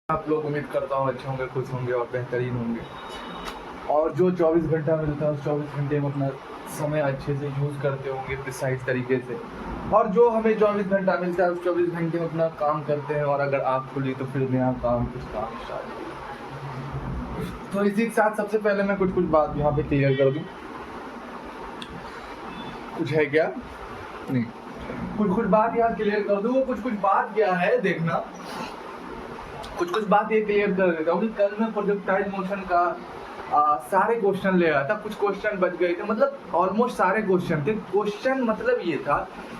आप लोग उम्मीद करता हूँ अच्छे होंगे, खुश होंगे और बेहतरीन होंगे। और जो 24 घंटा मिलता है उस 24 घंटे में अपना समय अच्छे से यूज़ करते होंगे प्रिसाइज तरीके से। और जो हमें 24 घंटा मिलता है उस 24 घंटे में अपना काम करते हैं। और अगर आँख खुली तो फिर नया काम स्टार्ट। तो इसी के साथ सबसे पहले मैं कुछ बात यहाँ पे क्लियर कर दूँ। कुछ है क्या? नहीं, कुछ बात यहाँ क्लियर कर दूँ। कुछ बात क्या है देखना। कुछ बात ये क्लियर कर देता हूँ कि कल मैं प्रोजेक्टाइल मोशन का सारे क्वेश्चन ले आया था। कुछ क्वेश्चन बच गए थे, मतलब ऑलमोस्ट सारे क्वेश्चन थे। क्वेश्चन मतलब ये था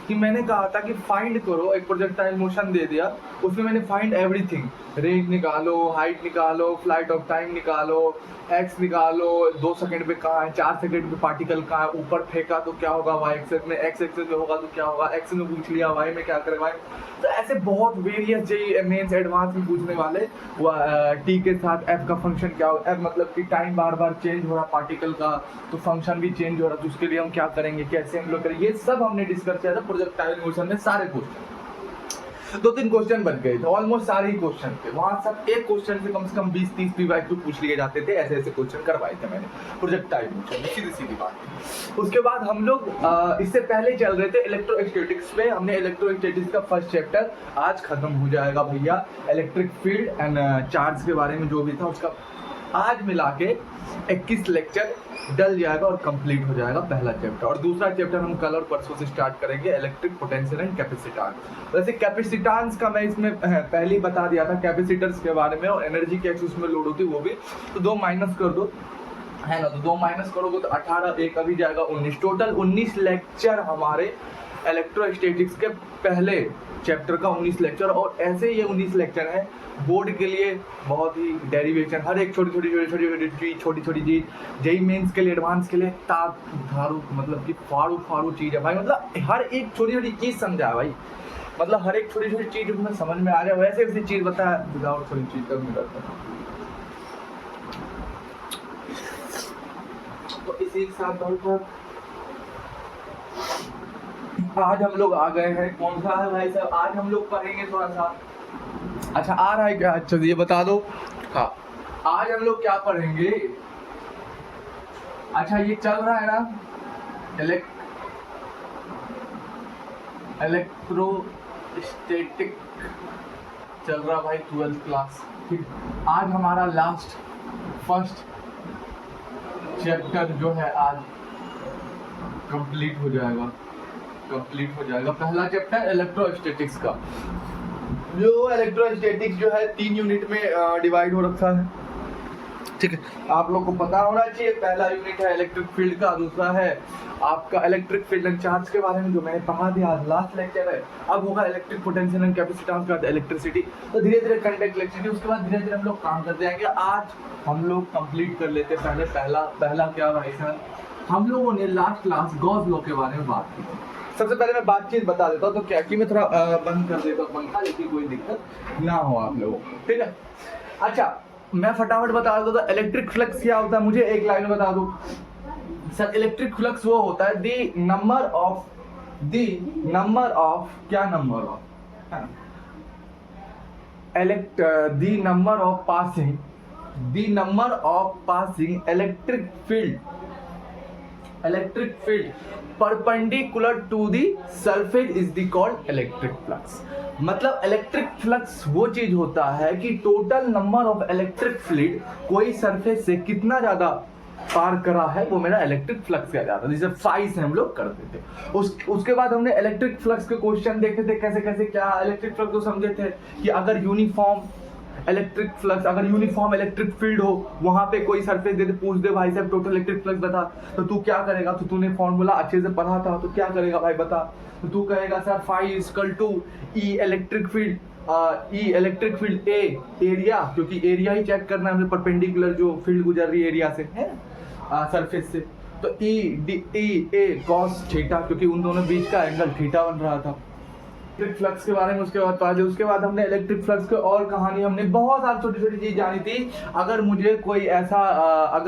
कि मैंने कहा था कि फाइंड करो, एक प्रोजेक्टाइल मोशन दे दिया, उसमें मैंने फाइंड एवरीथिंग, रेंज निकालो, हाइट निकालो, फ्लाइट ऑफ टाइम निकालो, एक्स निकालो, 2 सेकंड पे कहाँ है, 4 सेकंड पे पार्टिकल कहाँ है, ऊपर फेंका तो क्या होगा वाई एक्सेस में, एक्स एक्सेस में होगा तो क्या होगा, एक्स में पूछ लिया, वाई में क्या करेगा। तो ऐसे बहुत वेरियस जेई मेंस एडवांस में पूछने वाले। टी के साथ एफ का फंक्शन क्या होगा, एफ मतलब कि टाइम बार बार चेंज हो रहा पार्टिकल का, तो फंक्शन भी चेंज हो रहा, तो उसके लिए हम क्या करेंगे, कैसे हम लोग करेंगे, ये सब हमने डिस्कस किया था प्रोजेक्टाइल मोशन में। सारे क्वेश्चन 2-3 क्वेश्चन बन गए थे, ऑलमोस्ट सारे ही क्वेश्चन थे वहां। सब एक क्वेश्चन से कम 20-30 PYQ पूछ लिए जाते थे। ऐसे क्वेश्चन करवाए थे मैंने प्रोजेक्टाइल मोशन में, सीधी बात। उसके बाद हम लोग इससे पहले चल रहे थे इलेक्ट्रोस्टैटिक्स पे। हमने इलेक्ट्रोस्टैटिक्स का फर्स्ट चैप्टर आज खत्म हो जाएगा भैया। इलेक्ट्रिक फील्ड एंड चार्ज के बारे में जो भी था उसका आज मिला के 21 लेक्चर डल जाएगा और कंप्लीट हो जाएगा पहला चैप्टर। और दूसरा चैप्टर हम कल और परसों से स्टार्ट करेंगे, इलेक्ट्रिक पोटेंशियल एंड कैपेसिटेंस। वैसे कैपेसिटेंस का मैं इसमें पहले ही बता दिया था कैपेसिटर्स के बारे में, और एनर्जी कैसे उसमें लोड होती है वो भी। तो 2 माइनस कर दो, है ना, तो 2 माइनस करोगे तो 18, एक अभी जाएगा 19। टोटल 19 लेक्चर हमारे इलेक्ट्रोस्टैटिक्स के पहले चैप्टर का 19 लेक्चर। और ऐसे ये 19 लेक्चर है बोर्ड के लिए बहुत ही डेरिवेशन, हर एक छोटी छोटी चीज। जेई मेंस के लिए, एडवांस के लिए ताक धारू, मतलब कि फाड़ू चीज है भाई। मतलब हर एक छोटी चीज समझा है भाई, मतलब हर एक छोटी चीज उसमें समझ में आ जाए, वैसे चीज बताया विदाउट छोटी चीज का करता है। तो इसी के साथ आज हम लोग आ गए हैं, कौन सा है भाई साहब, आज हम लोग पढ़ेंगे थोड़ा सा। अच्छा आ रहा है क्या? अच्छा ये बता दो। हाँ, आज हम लोग क्या पढ़ेंगे? अच्छा ये चल रहा है ना इलेक्ट्रोस्टैटिक चल रहा भाई, 12th क्लास। ठीक, आज हमारा लास्ट फर्स्ट चैप्टर जो है आज कंप्लीट हो जाएगा। पहला चैप्टर इलेक्ट्रोस्टैटिक्स का। जो इलेक्ट्रोस्टैटिक्स जो है 3 यूनिट में डिवाइड हो रखा है। ठीक है, आप लोग को पता होना चाहिए। पहला यूनिट है इलेक्ट्रिक फील्ड का, दूसरा है आपका इलेक्ट्रिक फील्ड एंड चार्ज के बारे में जो मैंने पढ़ा दिया, आज लास्ट लेक्चर है। अब होगा इलेक्ट्रिक पोटेंशियल एंड कैपेसिटेंस का इलेक्ट्रिसिटी। तो धीरे धीरे कंडक्ट इलेक्ट्रिसिटी, उसके बाद धीरे धीरे हम लोग काम करते जाएंगे। आज हम लोग कंप्लीट कर लेते पहले पहला क्या भाई सर, हम लोगों ने लास्ट क्लास गॉस लॉ के बारे में बात की। सबसे पहले मैं बातचीत बता देता हूँ, तो क्या कि मैं थोड़ा बंद कर देता हूँ पंखा, लेकिन कोई दिक्कत ना हो आप लोगों को, ठीक है। अच्छा मैं फटाफट बता देता हूँ इलेक्ट्रिक फ्लक्स क्या होता है। मुझे एक लाइन में बता दो सर। इलेक्ट्रिक फ्लक्स वो होता है द नंबर ऑफ क्या number of the number of passing electric field perpendicular to the surface is the called electric flux. मतलब इलेक्ट्रिक फ्लक्स वो चीज होता है कि total number of electric field कोई सरफेस से कितना ज्यादा पार करा है वो मेरा इलेक्ट्रिक फ्लक्स किया जाता है, जिसे फाई से हम लोग करते थे। उसके बाद हमने इलेक्ट्रिक फ्लक्स के क्वेश्चन देखे थे, कैसे क्या इलेक्ट्रिक फ्लक्स को समझे थे कि अगर यूनिफॉर्म इलेक्ट्रिक फील्ड हो, वहां पे कोई सरफेस दे दे, पूछ दे भाई साहब टोटल इलेक्ट्रिक फ्लक्स बता, तो तू क्या करेगा? तो तूने फॉर्मूला अच्छे से पढ़ा था, तो क्या करेगा भाई बता? तो तू कहेगा sir phi equal to E electric field A area, क्योंकि एरिया ही चेक करना है हमें, परपेंडिकुलर जो फील्ड गुजर रही है एरिया से है सरफेस से, तो ई ए कॉस थीटा, क्योंकि उन दोनों बीच का एंगल थीटा बन रहा था। इलेक्ट्रिक फ्लक्स के बारे में उसके बाद हमने इलेक्ट्रिक फ्लक्स की और कहानी, हमने बहुत सारी छोटी चीज जानी थी। अगर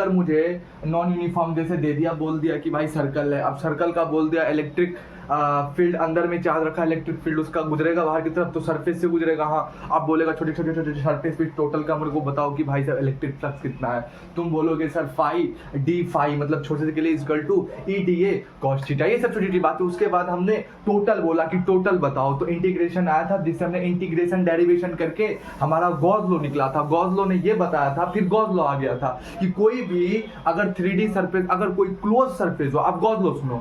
मुझे नॉन यूनिफॉर्म जैसे दे दिया, बोल दिया कि भाई सर्कल है, अब सर्कल का बोल दिया इलेक्ट्रिक फील्ड अंदर में चार्ज रखा है, इलेक्ट्रिक फील्ड उसका गुजरेगा बाहर की तरफ, तो सरफेस से गुजरेगा। हाँ, आप बोलेगा छोटे छोटे छोटे सरफेस पे टोटल का मेरे को बताओ कि भाई सर इलेक्ट्रिक फ्लक्स कितना है। तुम बोलोगे सर फाई डी फाई मतलब छोटे से के लिए equal to E d A cos theta, ये सब छोटी छोटी बात है। उसके बाद हमने टोटल बोला कि टोटल बताओ, तो इंटीग्रेशन आया था जिससे हमने इंटीग्रेशन डेरिवेशन करके हमारा गॉस लॉ निकला था। गॉस लॉ ने ये बताया था, फिर गॉस लॉ आ गया था कि कोई भी अगर 3D सरफेस, अगर कोई क्लोज सरफेस हो, अब गॉस लॉ सुनो,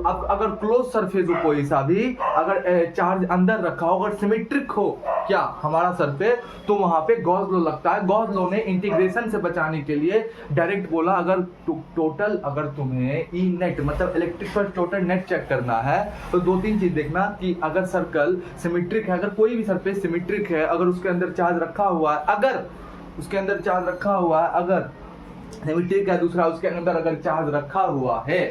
अब अगर क्लोज सरफेस हो कोई सा भी, अगर चार्ज अंदर रखा हो, अगर सिमेट्रिक हो क्या हमारा सरफेस, तो वहां पे गॉस लॉ लगता है। गॉस लॉ ने इंटीग्रेशन से बचाने के लिए डायरेक्ट बोला अगर टोटल, अगर तुम्हें ई नेट मतलब इलेक्ट्रिक पर टोटल नेट चेक करना है तो दो तीन चीज देखना कि अगर सर्कल सिमेट्रिक है, अगर कोई भी सरफेस सिमेट्रिक है, अगर उसके अंदर चार्ज रखा हुआ है, अगर उसके अंदर चार्ज रखा हुआ है, अगर सिमेट्रिक है, दूसरा उसके अंदर अगर चार्ज रखा हुआ है,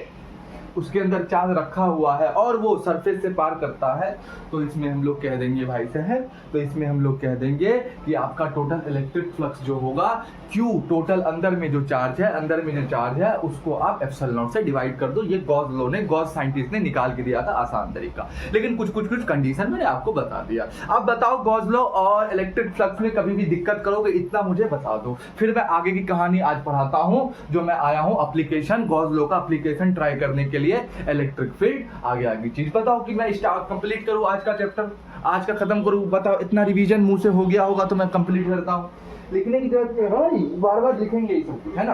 उसके अंदर चार्ज रखा हुआ है और वो सरफेस से पार करता है, तो इसमें हम लोग कह देंगे भाई साहब, तो इसमें हम लोग कह देंगे कि आपका टोटल इलेक्ट्रिक फ्लक्स जो होगा Q, टोटल अंदर में जो चार्ज है, अंदर में जो चार्ज है उसको आप एप्सिलॉन नॉट से डिवाइड कर दो। ये गॉस लॉ ने, गॉस साइंटिस्ट ने निकाल के दिया था आसान तरीका, लेकिन कुछ कुछ कुछ कंडीशन मैंने आपको बता दिया। अब बताओ गॉस लॉ और इलेक्ट्रिक फ्लक्स में कभी भी दिक्कत करोगे, इतना मुझे बता दो, फिर मैं आगे की कहानी आज पढ़ाता हूँ जो मैं आया हूँ एप्लीकेशन, गॉस लॉ का एप्लीकेशन ट्राई करने के लिए इलेक्ट्रिक फील्ड। आगे चीज बताओ कि मैं स्टार्ट कंप्लीट करूँ आज का चैप्टर, आज का खत्म करूँ, बताओ इतना रिवीजन मुंह से हो गया होगा तो मैं कंप्लीट करता हूँ, लिखने की जरूरत है भाई, बार बार लिखेंगे ये सब, है ना।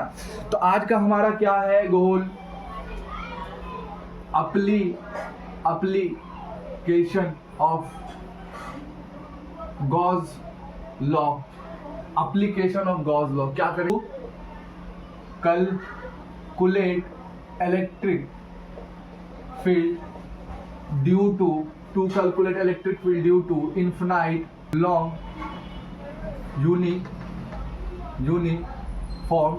तो आज का हमारा क्या है goal, application of Gauss law, application of Gauss law. क्या करूँ, calculate electric field due to calculate electric field due to infinite long uniform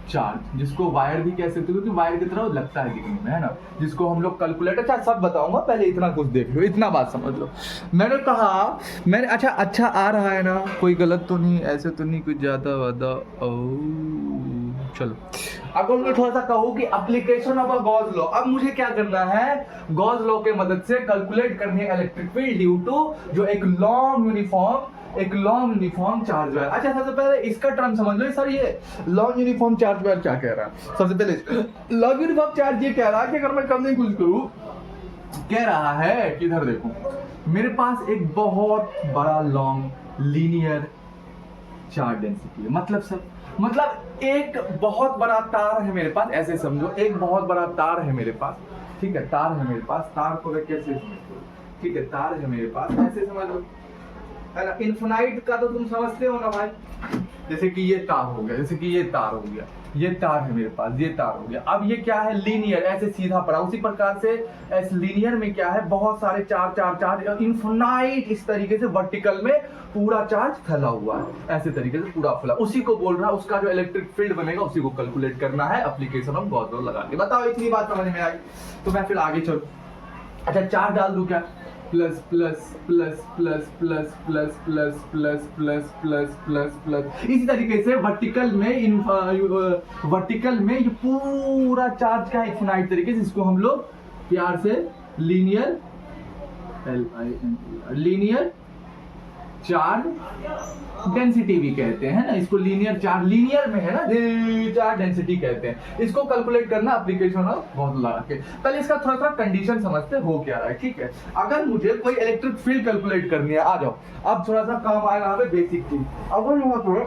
charge, जिसको वायर भी कह सकते हो क्योंकि वायर की तरह लगता है दिखने में, है ना, जिसको हम लोग कैलकुलेट, अच्छा सब बताऊंगा, पहले इतना कुछ देख लो, इतना बात समझ लो। मैंने कहा मैंने अच्छा आ रहा है ना, कोई गलत तो नहीं, ऐसे तो नहीं कुछ ज्यादा वादा। चलो अगर मैं थोड़ा सा कहूँ कि application of a Gauss law, अब मुझे क्या करना है, गॉस लॉ के मदद से कैलकुलेट करनी है इलेक्ट्रिक फील्ड ड्यू टू जो एक लॉन्ग यूनिफॉर्म चार्ज वायर। अच्छा सबसे पहले इसका टर्म समझ लो सर, ये लॉन्ग यूनिफॉर्म चार्ज वायर क्या कह रहा है। सबसे पहले लॉन्ग यूनिफॉर्म चार्ज ये कह रहा है कि अगर मैं करने की कोशिश करूँ, कह रहा है कि इधर देखो मेरे पास एक बहुत बड़ा लॉन्ग लीनियर चार्ज डेंसिटी है, मतलब एक बहुत बड़ा तार है मेरे पास, ऐसे समझो एक बहुत बड़ा तार है मेरे पास, ठीक है, तार है मेरे पास, तार को मैं कैसे समझो, ठीक है, तार है मेरे पास, ऐसे समझ लो, है ना। इनफिनाइट का तो तुम समझते हो ना भाई, जैसे कि ये तार हो गया, जैसे कि ये तार हो गया, ये तार है मेरे पास, ये तार हो गया। अब ये क्या है, लीनियर, ऐसे सीधा पड़ा। उसी प्रकार से इस लीनियर में क्या है, बहुत सारे चार्ज इनफिनाइट इस तरीके से वर्टिकल में पूरा चार्ज फैला हुआ है, ऐसे तरीके से पूरा फैला, उसी को बोल रहा है, उसका जो इलेक्ट्रिक फील्ड बनेगा उसी को कैलकुलेट करना है एप्लीकेशन ऑफ गॉस लॉ लगा के। बताओ इतनी बात समझ में आई, तो मैं फिर आगे चलूं। अच्छा चार्ज डाल दूं क्या, plus plus plus plus plus plus plus plus plus plus plus plus, इसी तरीके से वर्टिकल में ये पूरा चार्ज का इनफिनाइट तरीके से, इसको हम लोग प्यार से लीनियर चार्ज डेंसिटी भी कहते हैं ना, इसको लीनियर चार्ज, लीनियर में है ना चार्ज डेंसिटी कहते हैं। इसको कैलकुलेट करना एप्लीकेशन ऑफ गॉस लॉ लगा के। पहले इसका थोड़ा सा कंडीशन समझते हो क्या रहा है, ठीक है। अगर मुझे कोई इलेक्ट्रिक फील्ड कैलकुलेट करनी है, आ जाओ अब थोड़ा सा काम आएगा यहाँ पे बेसिक चीज। अगर यहाँ पे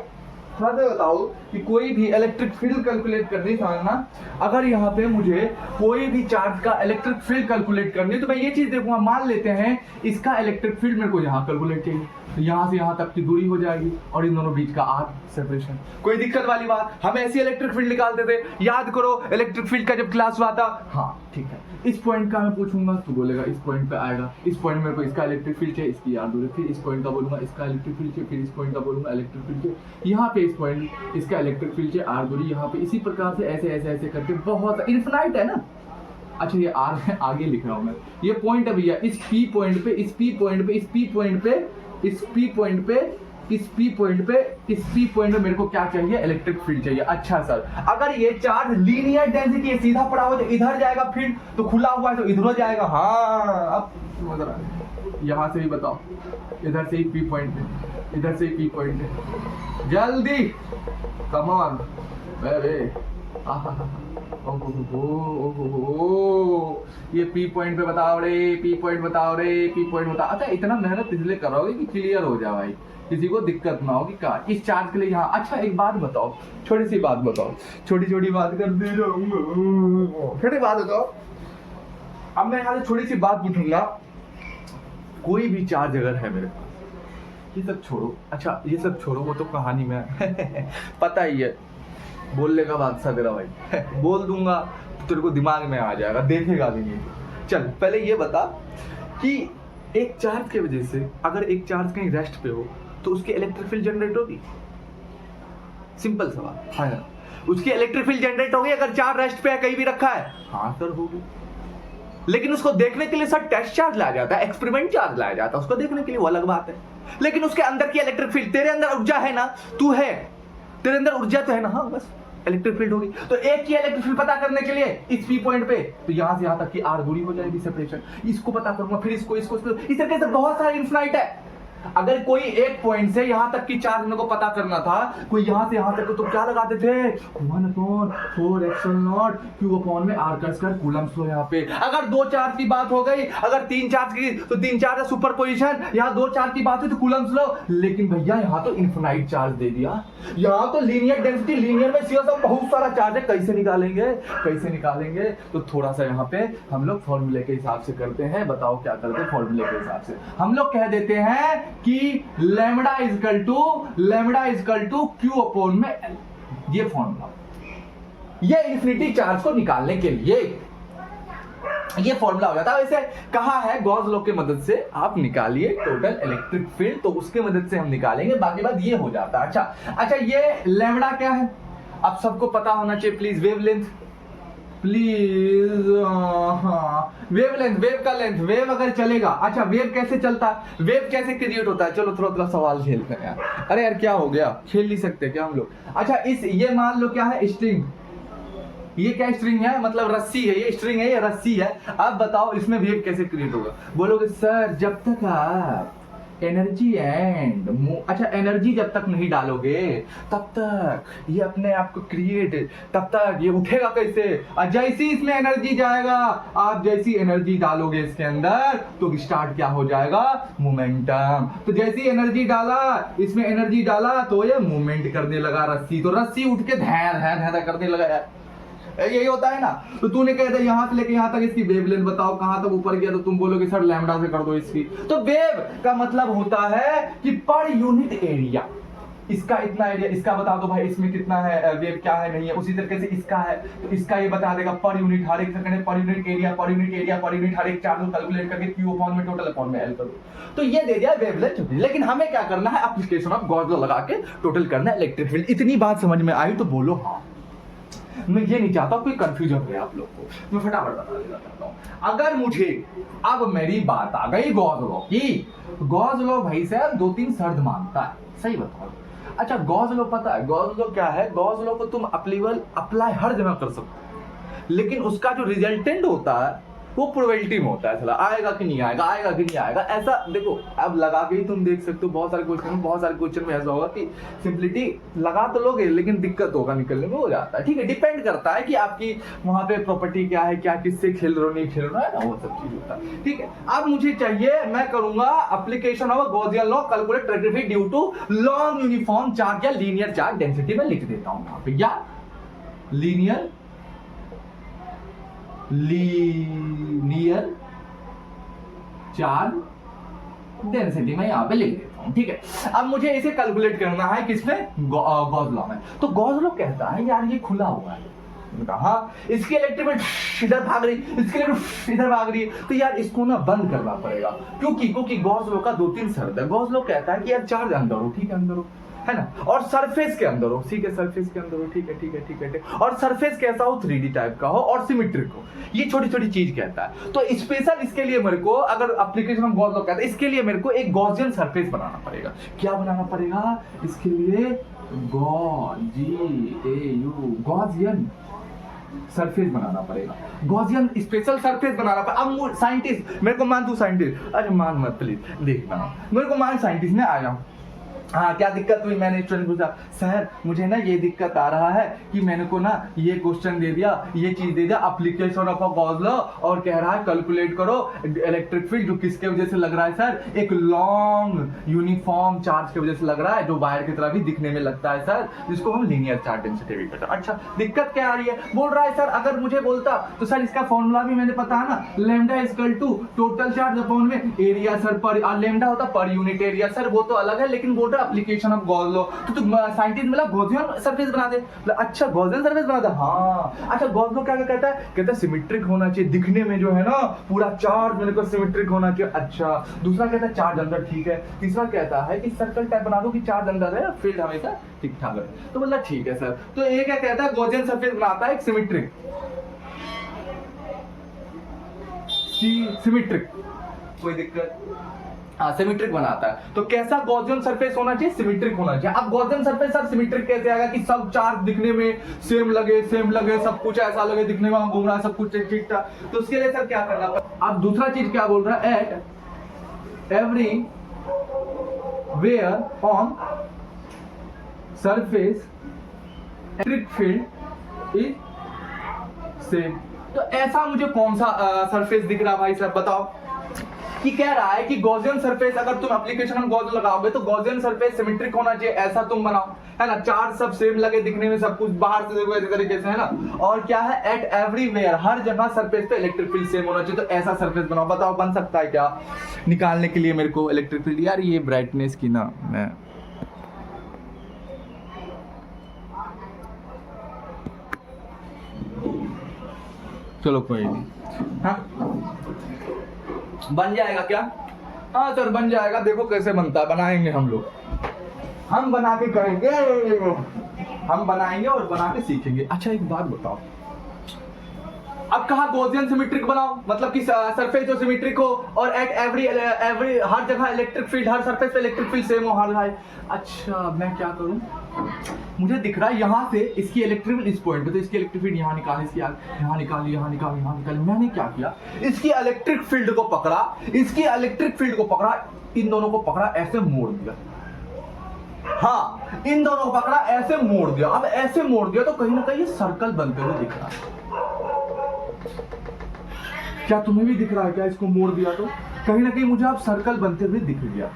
थोड़ा सा बताओ कि कोई भी इलेक्ट्रिक फील्ड कैलकुलेट करनी, समझना, अगर यहाँ पे मुझे कोई भी चार्ज का इलेक्ट्रिक फील्ड कैलकुलेट करनी है तो मैं ये चीज देखूंगा, मान लेते हैं इसका इलेक्ट्रिक फील्ड मेरे को यहाँ कैलकुलेट चाहिए, तो यहाँ से यहाँ तक की दूरी हो जाएगी और इन दोनों बीच का आर सेपरेशन, कोई दिक्कत वाली बात। हम ऐसी इलेक्ट्रिक फील्ड निकालते थे, याद करो इलेक्ट्रिक फील्ड का जब क्लास हुआ था, हाँ ठीक है। इस पॉइंट का मैं पूछूंगा तो बोलेगा इस पॉइंट पे आएगा, इस पॉइंट मेरे को इसका इलेक्ट्रिक फील्ड चाहिए, इसकी यार दूरी, फिर इस पॉइंट का बोलूंगा इसका इलेक्ट्रिक फील्ड चाहिए, फिर इस पॉइंट का बोलूंगा इलेक्ट्रिक फील्ड चाहिए, यहाँ पे इस पॉइंट इसका इलेक्ट्रिक फील्ड चाहिए, आर दूरी यहाँ पे, इसी प्रकार से ऐसे ऐसे ऐसे करके बहुत इनफिनाइट है ना। अच्छा ये आर है, आगे लिख रहा हूँ मैं, ये पॉइंट है भैया, इस पी पॉइंट पे, इस पी पॉइंट पे, इस पी पॉइंट पे, इस पी पॉइंट पे इस पी पॉइंट पे मेरे को क्या चाहिए, इलेक्ट्रिक फील्ड चाहिए। अच्छा सर, अगर ये चार्ज लीनियर डेंसिटी सीधा पड़ा हुआ तो इधर जाएगा फील्ड, तो खुला हुआ है तो इधर जाएगा। हाँ, अब समझ रहा है। यहां से ही बताओ, इधर से ही पी पॉइंट है, इधर से ही पी पॉइंट है, जल्दी कम ऑन बेबी। ये पी पॉइंट पे बताओ रे, पी पॉइंट बताओ रे, पी पॉइंट बताओ। अच्छा, इतना मेहनत इसलिए करोगे कि क्लियर हो जाए भाई, किसी को दिक्कत ना हो कि क्या इस चार्ज के लिए यहाँ। अच्छा एक बात बताओ, छोटी सी बात बताओ, छोटी बात कर दे जाऊंगा, छोटी बात बताओ। अब मैं यहाँ से छोटी सी बात पूछूंगा, कोई भी चार्ज अगर है मेरे पास, ये सब छोड़ो, अच्छा ये सब छोड़ो, वो तो कहानी में पता ही है, बोलने का बादशाह तेरा भाई बोल दूंगा तेरे को दिमाग में आ जाएगा, देखेगा भी नहीं। चल पहले ये बता कि एक चार्ज की वजह से अगर एक चार्ज कहीं रेस्ट पे हो तो उसकी इलेक्ट्रिक फील्ड जनरेट होगी। सिंपल सवाल है ना, उसकी इलेक्ट्रिक फील्ड जनरेट होगी अगर चार्ज रेस्ट पे है, कहीं भी रखा है। हाँ सर होगी, लेकिन उसको देखने के लिए सर टेस्ट चार्ज लाया जाता है, एक्सपेरिमेंट चार्ज लाया जाता है उसको देखने के लिए, वो अलग बात है। लेकिन उसके अंदर की इलेक्ट्रिक फील्ड, तेरे अंदर ऊर्जा है ना, तू है, तेरे अंदर ऊर्जा तो है ना, हाँ बस इलेक्ट्रिक फील्ड होगी। तो एक की इलेक्ट्रिक फील्ड पता करने के लिए इस पी पॉइंट पे, तो यहां से यहां तक की आर दूरी हो जाएगी सेपरेशन, इसको पता करूंगा, फिर इसको इस तरीके से बहुत सारे इन्फिनाइट है। अगर कोई एक पॉइंट से यहां तक की चार्ज मेरे को पता करना था, कोई यहां से यहां तक, तो क्या लगाते थे 1/4 एप्सिलॉन Q अपॉन में r का स्क्वायर कूलम्स लो। यहाँ पे अगर दो चार्ज की बात हो गई, अगर तीन चार्ज की तो तीन चार्ज सुपर पोजिशन, यहाँ दो चार्ज की बात है तो कूलम्स लो। लेकिन भैया यहाँ तो इन्फिनाइट चार्ज दे दिया, यहाँ तो लीनियर डेंसिटी, लीनियर में सीधा बहुत सारा चार्ज है, कैसे निकालेंगे? तो थोड़ा सा यहाँ पे हम लोग फॉर्मूले के हिसाब से करते हैं। बताओ क्या करते हैं? फॉर्मूले के हिसाब से हम लोग कह देते हैं कि lambda equal to Q upon में एल, ये फॉर्मूला, ये इन्फिनिटी चार्ज को निकालने के लिए ये फॉर्मूला हो जाता है। वैसे कहा है गॉस लॉ की मदद से आप निकालिए टोटल इलेक्ट्रिक फील्ड, तो उसके मदद से हम निकालेंगे, बाकी बात ये हो जाता है। अच्छा ये लैम्बडा क्या है अब सबको पता होना चाहिए प्लीज। वेवलेंथ प्लीज, हाँ वेवलेंथ, वेव का लेंथ, वेव अगर चलेगा। अच्छा वेव कैसे चलता है, वेव कैसे क्रिएट होता है? चलो थोड़ा सवाल खेलते हैं यार। अरे यार क्या हो गया, खेल नहीं सकते क्या हम लोग? अच्छा ये मान लो क्या है, स्ट्रिंग, ये क्या स्ट्रिंग है, मतलब रस्सी है, ये स्ट्रिंग है, ये रस्सी है। अब बताओ इसमें वेव कैसे क्रिएट होगा? बोलोगे सर जब तक आप एनर्जी अच्छा एनर्जी जब तक नहीं डालोगे तब तक ये अपने आप को क्रिएट, तब तक ये उठेगा कैसे? और जैसी इसमें एनर्जी जाएगा, आप जैसी एनर्जी डालोगे इसके अंदर तो स्टार्ट क्या हो जाएगा? मोमेंटम। तो जैसी एनर्जी डाला, इसमें एनर्जी डाला तो ये मूवमेंट करने लगा रस्सी, तो रस्सी उठ के धैर करने लगा यार, यही होता है ना। तो तूने कह दिया यहां से लेके यहां तक इसकी वेवलेंथ बताओ कहां तक ऊपर गया, तो तुम बोलोगे सर लैम्बडा से कर दो इसकी। तो वेव का मतलब होता है कि पर यूनिट एरिया, इसका इतना एरिया, इसका बता दो भाई इसमें कितना है, वेव क्या है नहीं है। उसी तरीके से इसका है तो इसका ये बता देगा पर यूनिट, हर एक सेकंड पर यूनिट एरिया, हर एक चार्ज को कैलकुलेट करके Q अपॉन में टोटल अपॉन में L करो, तो ये दे दिया वेवलेंथ। लेकिन हमें क्या करना है, एप्लीकेशन ऑफ गॉस लॉ लगा के टोटल करना है इलेक्ट्रिक फील्ड। इतनी बात समझ में आई तो बोलो हाँ। मैं ये नहीं चाहता कोई कंफ्यूजन हो आप लोग को, मैं फटाफट बता देना चाहता हूं। अगर मुझे अब मेरी बात आ गई गॉस लॉ की, गॉस लॉ भाई साहब 2-3 शर्त मानता है, सही बताओ। अच्छा गॉस लॉ पता है गॉस लॉ क्या है? गॉस लॉ को तुम अप्लाई हर जगह कर सकते हो, लेकिन उसका जो रिजल्टेंट होता है वो प्रोबेबिलिटी में होता है, आएगा कि नहीं आएगा, ऐसा देखो अब लगा के ही तुम देख सकते हो। बहुत सारे क्वेश्चन में ऐसा होगा कि सिंपलिटी लगा तो लोगे लेकिन दिक्कत होगा निकलने में, हो जाता है। ठीक है, डिपेंड करता है कि आपकी वहां पे प्रॉपर्टी क्या है, क्या किससे खेल रहे हो नहीं खेल रहे हो, है ना, वो सब चीज होता है। ठीक है, अब मुझे चाहिए, मैं करूंगा application of Gaussian law, calculate electric field due to long uniform charge या लीनियर चार्ज डेंसिटी में लिख देता हूं यहाँ पे, या लीनियर चार्ज डेंसिटी में यहां पे लिख देता हूं। ठीक है, अब मुझे इसे कैलकुलेट करना है किसमें? गॉस लॉ में। तो गॉस लॉ कहता है यार ये खुला हुआ है, कहा इसकी इलेक्ट्रिक फील्ड इधर भाग रही, इसकी इलेक्ट्रिक इधर भाग रही है, तो यार इसको ना बंद करना पड़ेगा। क्योंकि गॉस लॉ का 2-3 शर्त है। गॉस लॉ कहता है कि यार चार्ज अंदर हो, ठीक है अंदर हो, है ना, और सरफेस के अंदर हो, ठीक है, सरफेस के अंदर हो, ठीक है ठीक है ठीक है ठीक है, और सरफेस कैसा हो, 3D टाइप का हो और सिमेट्रिक हो, ये छोटी छोटी चीज कहता है। तो स्पेशल इसके लिए मेरे को, अगर एप्लीकेशन हम गॉस लॉ कहते हैं, इसके लिए मेरे को एक गॉसियन सरफेस बनाना पड़ेगा। क्या बनाना पड़ेगा इसके लिए, गॉसियन सरफेस बनाना पड़ेगा, गॉसियन स्पेशल सरफेस बनाना पड़ेगा। अब साइंटिस्ट, मेरे को मान तू साइंटिस्ट, अरे मान मत प्लीज, देखना मेरे को मान साइंटिस्ट में आया हूँ, हाँ क्या दिक्कत हुई, मैंने स्टूडेंट पूछा सर मुझे ना ये दिक्कत आ रहा है कि मैंने को ना ये क्वेश्चन दे दिया, ये चीज दे दिया, application of a Gauss law, और कह रहा है कैलकुलेट करो इलेक्ट्रिक फील्ड जो किसके वजह से लग रहा है सर, एक लॉन्ग यूनिफॉर्म चार्ज की वजह से लग रहा है जो वायर की तरह भी दिखने में लगता है सर, जिसको हम लीनियर चार्ज डेंसिटी भी कहते हैं। अच्छा दिक्कत क्या आ रही है, बोल रहा है सर अगर मुझे बोलता तो सर इसका फॉर्मूला भी मैंने पता है ना, lambda equal to total charge upon में एरिया सर, पर लैम्डा होता पर यूनिट एरिया सर, वो तो अलग है, लेकिन बोल रहा एप्लीकेशन ऑफ गॉस लॉ, तो साइंटिस्ट मतलब गॉसियन सरफेस बना दे। अच्छा गॉसियन सरफेस बना दे, हाँ अच्छा गॉस लॉ क्या कहता है, कहता है सिमेट्रिक होना चाहिए, दिखने में जो है ना पूरा चार्ज मेरे को सिमेट्रिक होना चाहिए। अच्छा दूसरा कहता है चार्ज अंदर, ठीक है। तीसरा कहता है कि सर्कल टाइप बना दो कि चार्ज अंदर है, फील्ड हमेशा ठीक ठाक है, तो मतलब ठीक है सर। तो ये क्या कहता है, गॉसियन सरफेस बनाता है एक सिमेट्रिक, सिमेट्रिक, कोई दिक्कत, हाँ सिमेट्रिक बनाता है। तो कैसा गॉसियन सरफेस होना चाहिए, सिमेट्रिक होना चाहिए। अब गॉसियन सरफेस सर सिमेट्रिक कैसे आएगा कि सब चार्ज दिखने में सेम लगे सब कुछ ऐसा लगे, दिखने में हम घूम रहा है सब कुछ ठीक ठाक, तो उसके लिए सर क्या करना पड़ेगा। अब दूसरा चीज क्या बोल रहा है, at everywhere on surface electric field is same. तो ऐसा मुझे कौन सा सरफेस दिख रहा भाई साहब बताओ, कि कह रहा है कि गॉसियन सरफेस अगर तुम एप्लीकेशन में गॉस लगाओगे तो गॉसियन सरफेस सिमेट्रिक होना चाहिए, ऐसा तुम बनाओ, है ना, चार्ज सब सेम लगे दिखने में, सब कुछ बाहर से देखो ऐसे तरीके से, है ना, और क्या है एट एवरीवेयर, हर जगह सरफेस पे इलेक्ट्रिक फील्ड सेम होना चाहिए, तो ऐसा सरफेस बनाओ। बताओ बन सकता है क्या निकालने के लिए मेरे को इलेक्ट्रिक फील्ड, यार ये ब्राइटनेस की ना मैं चलो कोई नहीं, हाँ बन जाएगा क्या, हाँ सर बन जाएगा, देखो कैसे बनता है, बनाएंगे हम लोग, हम बना के करेंगे, हम बनाएंगे और बना के सीखेंगे। अच्छा एक बात बताओ, अब कहा गॉसियन सिमेट्रिक बनाओ, मतलब कि सरफेस जो सिमेट्रिक हो और एट एवरी हर जगह इलेक्ट्रिक फील्ड, हर सरफेस पे इलेक्ट्रिक फील्ड सेम हो हर जगह। अच्छा मैं क्या करूं, मुझे दिख रहा है यहाँ से इसकी इलेक्ट्रिक फील्ड इस पॉइंट पे, तो इसकी इलेक्ट्रिक फील्ड यहाँ निकाली, इसकी यहाँ निकाली, यहाँ निकाली, यहाँ निकाली। मैंने क्या किया, इसकी इलेक्ट्रिक फील्ड को पकड़ा, इसकी इलेक्ट्रिक फील्ड को पकड़ा, इन दोनों को पकड़ा ऐसे मोड़ दिया, हाँ इन दोनों को पकड़ा ऐसे मोड़ दिया। अब ऐसे मोड़ दिया तो कहीं ना कहीं सर्कल बनते हुए दिख रहा है, क्या तुम्हें भी दिख रहा है क्या, इसको मोड़ दिया तो कहीं ना कहीं मुझे अब सर्कल बनते हुए दिख गया,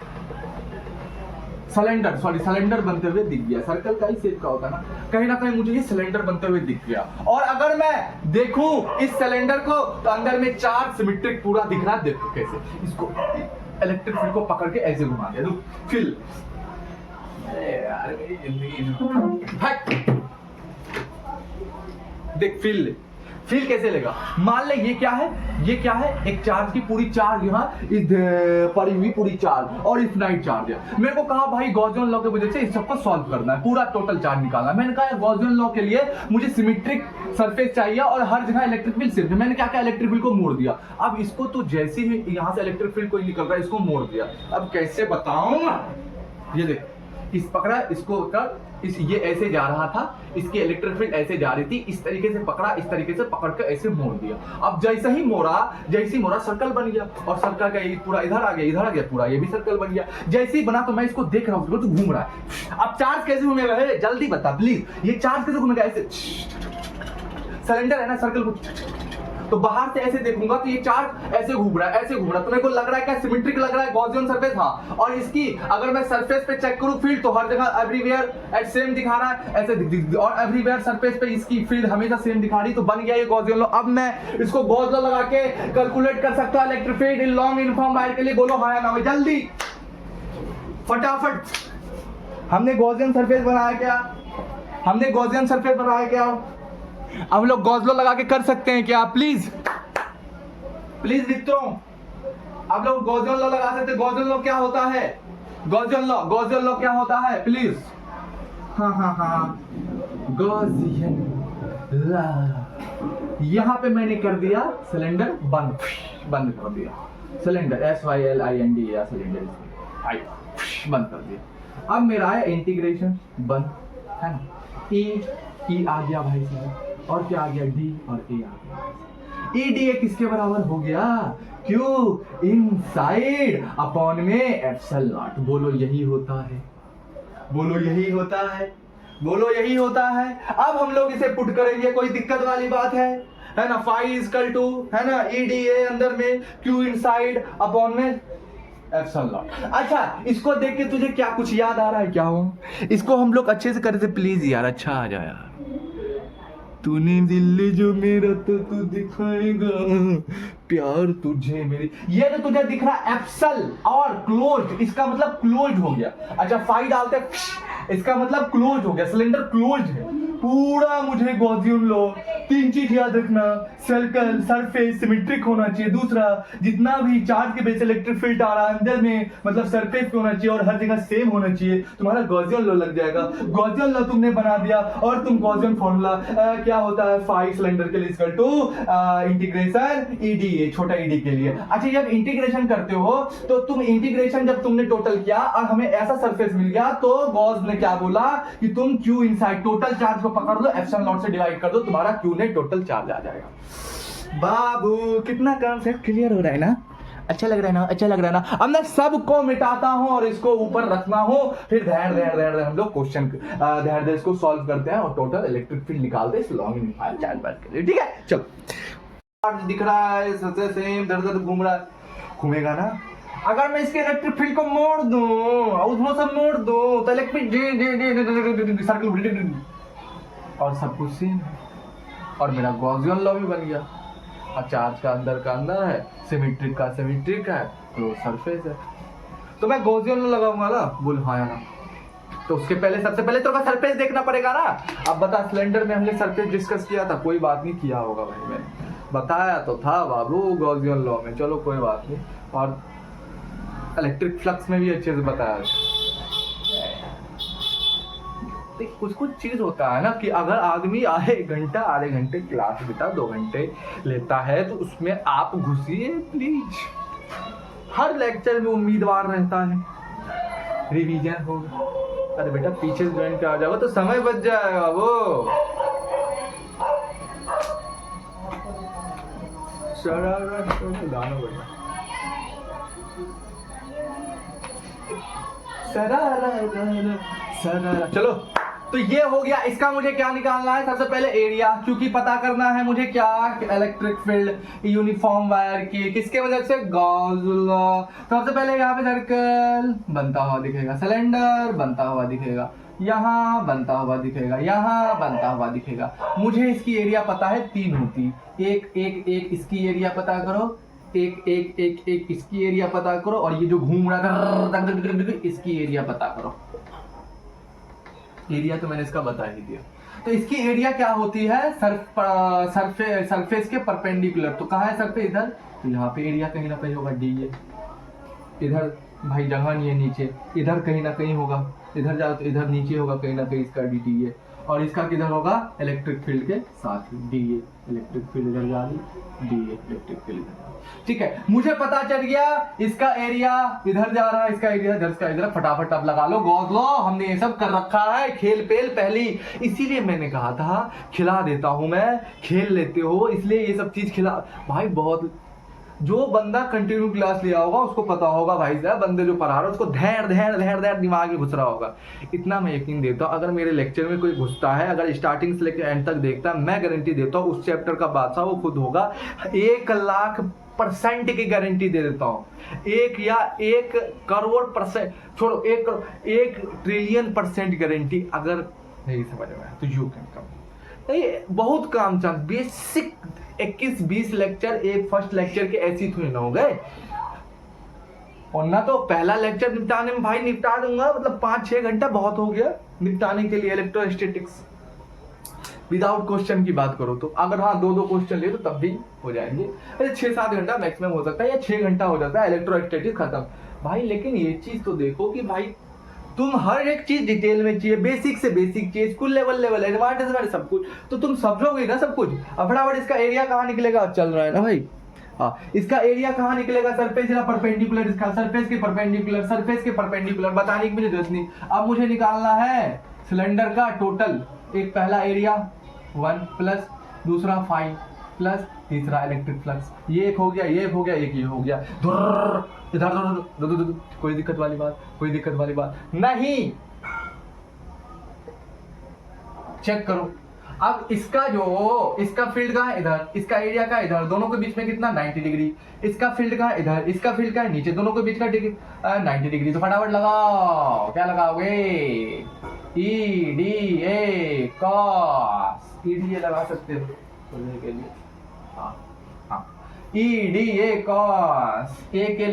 सिलेंडर बनते हुए दिख गया, सर्कल का ही शेप का होता है ना, कहीं ना कहीं मुझे ये सिलेंडर बनते हुए दिख गया। और अगर मैं देखूं इस सिलेंडर को तो अंदर में चार्ज सिमेट्रिक पूरा दिख रहा है, देखो कैसे, इसको इलेक्ट्रिक फील्ड को पकड़ के ऐसे घुमा दिया, फील देख फील कैसे लेगा, मान ले ये क्या है, एक चार्ज की पूरी चार्ज यहाँ पड़ी हुई पूरी चार्ज और इनफिनाइट चार्ज है। मेरे को कहा भाई गॉसियन लॉ की वजह से इस सबको सॉल्व करना है, पूरा टोटल चार्ज निकालना है। मैंने कहा गॉसियन लॉ के लिए मुझे सिमेट्रिक सरफेस चाहिए और हर जगह इलेक्ट्रिक फील्ड सेम है। मैंने क्या इलेक्ट्रिक फील्ड को मोड़ दिया, अब इसको तो जैसे ही यहाँ से इलेक्ट्रिक फील्ड कोई निकल रहा है इसको मोड़ दिया। अब कैसे बताऊं, ये देख इस पकड़ा, इसको कर, इस ये ऐसे जा रहा था, इसकी इलेक्ट्रिक फील्ड ऐसे जा रही थी, इस तरीके से पकड़ा, इस तरीके से पकड़ कर ऐसे मोड़ दिया। अब जैसे ही मोड़ा सर्कल बन गया, और सर्कल का ये पूरा इधर आ गया पूरा, ये भी सर्कल बन गया। जैसे ही बना तो मैं इसको देख रहा हूँ तो घूम रहा है। अब चार्ज कैसे घूमेगा, जल्दी बता प्लीज, ये चार्ज कैसे घूमेगा, ऐसे सिलेंडर है ना, सर्कल को तो बाहर से ऐसे देखूंगा तो ये चार्ज ऐसे घूम रहा है, तो मेरे को लग रहा है क्या सिमेट्रिक लग रहा है, गॉसियन सरफेस, हाँ। और इसकी अगर मैं सरफेस पे चेक करूं फील्ड तो हर जगह एवरीवेयर एट सेम दिखा रहा है, ऐसे और एवरीवेयर सरफेस पे इसकी फील्ड हमेशा सेम दिखा रही, तो बन गया ये गॉसियन लॉ। अब मैं इसको गॉस लॉ लगा के कैलकुलेट कर सकता हूं electric field in long uniform wire के लिए। बोलो हाँ या ना, जल्दी फटाफट। हमने गॉसियन सरफेस बनाया क्या, हम लोग गॉस लॉ लगा के कर सकते हैं क्या, प्लीज मित्रों, आप लोग गॉसियन लॉ लगा सकते हैं। गॉसियन लॉ क्या होता है, गॉसियन लॉ क्या होता है, प्लीज हाँ, गॉसियन ला। यहाँ पे मैंने कर दिया सिलेंडर बंद कर दिया, सिलेंडर SYLIND या सिलेंडर बंद कर दिया। अब मेरा है इंटीग्रेशन बंद, है ना। E आ गया भाई साहब, और क्या आ गया, D और A आ गया। EDA किसके बराबर हो गया, Q इनसाइड अपॉन में एप्सिलॉन नॉट। बोलो यही होता है, बोलो यही होता है, बोलो यही होता है। अब हम लोग इसे पुट करेंगे, कोई दिक्कत वाली बात है ना। फाई इजकल टू, है ना, EDA अंदर में Q इनसाइड अपॉन में एप्सिलॉन नॉट। अच्छा, इसको देख के तुझे क्या कुछ याद आ रहा है क्या हो, इसको हम लोग अच्छे से करते प्लीज यार, अच्छा आ जाए यार। तूने दिल जो मेरा तो तू दिखाएगा प्यार तुझे मेरी, ये जो तुझे दिख रहा एप्सल और क्लोज्ड, इसका मतलब क्लोज्ड हो गया। अच्छा, फाई डालते इसका मतलब क्लोज हो गया, सिलेंडर क्लोज है पूरा। मुझे गॉसियन लॉ 3 चीज याद रखना, सर्कल, सरफेस सिमेट्रिक होना चाहिए। दूसरा, जितना भी चार्ज के बेस इलेक्ट्रिक फील्ड आ रहा है अंदर में, मतलब सरफेस पे होना चाहिए और हर जगह सेम होना चाहिए, तुम्हारा गॉसियन लॉ लग जाएगा। गॉसियन लॉ तुमने बना दिया और तुम गॉसियन फॉर्मूला क्या होता है, फाई सिलेंडर के लिए इक्वल टू इंटीग्रेशन EDA, छोटा ED के लिए। अच्छा, जब इंटीग्रेशन करते हो तो तुम इंटीग्रेशन जब तुमने टोटल किया और हमें ऐसा सरफेस मिल गया, तो गॉस ने क्या बोला कि तुम Q इनसाइड टोटल चार्ज को पकड़ लो, एप्सिलॉन नॉट से डिवाइड कर दो, तुम्हारा Q ने टोटल चार्ज आ जाएगा। बाबू कितना कॉन्सेप्ट क्लियर हो रहा है ना, अच्छा लग रहा है ना, अच्छा लग रहा है ना। अब मैं सबको मिटाता हूं और इसको ऊपर रखना हूं, फिर धैर हम लोग क्वेश्चन धैर इसको सॉल्व करते हैं और टोटल इलेक्ट्रिक फील्ड निकालते हैं इस लॉन्ग फाइल चार्ज बार के लिए। ठीक है, चलो। चार्ज दिख रहा है सबसे सेम, दर घूम रहा है, घूमेगा ना। अगर मैं इसके इलेक्ट्रिक फील्ड को मोड़ दूं, उसमें सब मोड़ दूं, तो इलेक्ट्रिक सर्कल और सब कुछ सेम है, और मेरा गॉसियन लॉ भी बन गया। और चार्ज का अंदर है, सिमेट्रिक का सिमेट्रिक है, तो सरफेस है, तो मैं गॉसियन लॉ लगाऊंगा ना। बोल हाँ या ना। तो उसके पहले, सबसे पहले तो सरफेस देखना पड़ेगा ना। अब बता, सिलेंडर में हमने सरफेस डिस्कस किया था, कोई बात नहीं किया होगा भाई, मैंने बताया तो था बाबू गॉसियन लॉ में, चलो कोई बात नहीं। और इलेक्ट्रिक फ्लक्स में भी अच्छे से बताया। कुछ चीज होता है ना कि अगर आदमी आधे घंटा आधे घंटे क्लास बेटा 2 घंटे लेता है, तो उसमें आप घुसिए प्लीज। हर लेक्चर में उम्मीदवार रहता है रिवीजन होगा। अरे बेटा पीछे ज्वाइन कर जाओ तो समय बच जाएगा। वो गाना बढ़िया, चलो। तो ये हो गया, इसका मुझे क्या निकालना है, सबसे पहले एरिया, क्योंकि पता करना है मुझे क्या, इलेक्ट्रिक फील्ड यूनिफॉर्म वायर की, किसके वजह से, गॉस लॉ। सबसे पहले यहाँ पे सर्कल बनता हुआ दिखेगा, सिलेंडर बनता हुआ दिखेगा, यहाँ बनता हुआ दिखेगा, यहाँ बनता हुआ दिखेगा। मुझे इसकी एरिया पता है 3 होती, एक इसकी एरिया पता करो, एक इसकी एरिया पता करो, और ये जो घूम रहा था इसकी एरिया पता करो। एरिया तो मैंने इसका बता ही दिया। तो इसकी एरिया क्या होती है, सरफेस के परपेंडिकुलर। तो कहाँ है सरफेस, इधर, तो यहाँ पे एरिया कहीं ना कहीं होगा DA। इधर भाई जगह नहीं है नीचे, इधर कहीं ना कहीं होगा, इधर जाओ तो इधर नीचे होगा कहीं ना कहीं इसका DA, और इसका किधर होगा, इलेक्ट्रिक फील्ड के साथ ही DA, इलेक्ट्रिक फील्ड इधर जा रही, DA इलेक्ट्रिक फील्ड। ठीक है, मुझे पता चल गया इसका एरिया इधर जा रहा है, इसका एरिया इधर, इसका इधर। फटाफट अब लगा लो गॉस लॉ, हमने ये सब कर रखा है, खेल पेल पहली। इसीलिए मैंने कहा था खिला देता हूं मैं, खेल लेते हो, इसलिए ये सब चीज खिला। भाई बहुत, जो बंदा कंटिन्यू क्लास लिया होगा उसको पता होगा भाई साहब, बंदे जो पढ़ा रहा है उसको धैर दिमाग में घुस रहा होगा। इतना मैं यकीन देता हूँ, अगर मेरे लेक्चर में कोई घुसता है, अगर स्टार्टिंग से लेकर एंड तक देखता है, मैं गारंटी देता हूँ उस चैप्टर का बादशाह वो खुद होगा। 1,00,000% की गारंटी दे देता हूँ, 1 करोड़% छोड़ो, 1 ट्रिलियन% गारंटी। अगर नहीं समझ में आया तो यू कैन कम, बहुत काम चांस, बेसिक 21-20 लेक्चर एक फर्स्ट लेक्चर के ऐसी थोड़ी ना हो गए। और ना तो पहला लेक्चर निपटाने में भाई निपटा दूंगा, मतलब 5-6 घंटा बहुत हो गया निपटाने के लिए इलेक्ट्रोस्टैटिक्स विदाउट क्वेश्चन की बात करो तो। अगर हाँ 2-2 क्वेश्चन ले तो तब भी हो जाएंगे। अरे 6-7 घंटा मैक्सिमम हो सकता है, या 6 घंटा हो जाता है इलेक्ट्रोस्टैटिक्स खत्म भाई। लेकिन ये चीज तो देखो कि भाई तुम हर एक चीज डिटेल में चाहिए, बेसिक से बेसिक चीज, कुल लेवल एडवांस सब कुछ, तो तुम समझोगे ना सब कुछ। अब फटाफट इसका एरिया कहाँ निकलेगा, चल रहा है ना भाई। हाँ, इसका एरिया कहाँ निकलेगा, सरफेस या परपेंडिकुलर, इसका सरफेस के परपेंडिकुलर, बताने की मुझे जरूरत नहीं। अब मुझे निकालना है सिलेंडर का टोटल, एक पहला एरिया 1 प्लस दूसरा 5 प्लस तीसरा इलेक्ट्रिक फ्लक्स, ये एक हो गया, ये एक हो गया, एक ये हो गया। इधर कोई दिक्कत वाली बात नहीं, चेक करो। अब इसका फील्ड कहाँ है, इधर, इसका एरिया का इधर, दोनों के बीच में कितना 90 डिग्री, इसका फील्ड कहाँ इधर, इसका फील्ड कहाँ नीचे, दोनों के बीच का 90 डिग्री। तो फटाफट लगाओ, क्या लगाओगे, EDA cos, EDA लगा सकते हो बोलने के लिए। हाँ, EDA cos, A के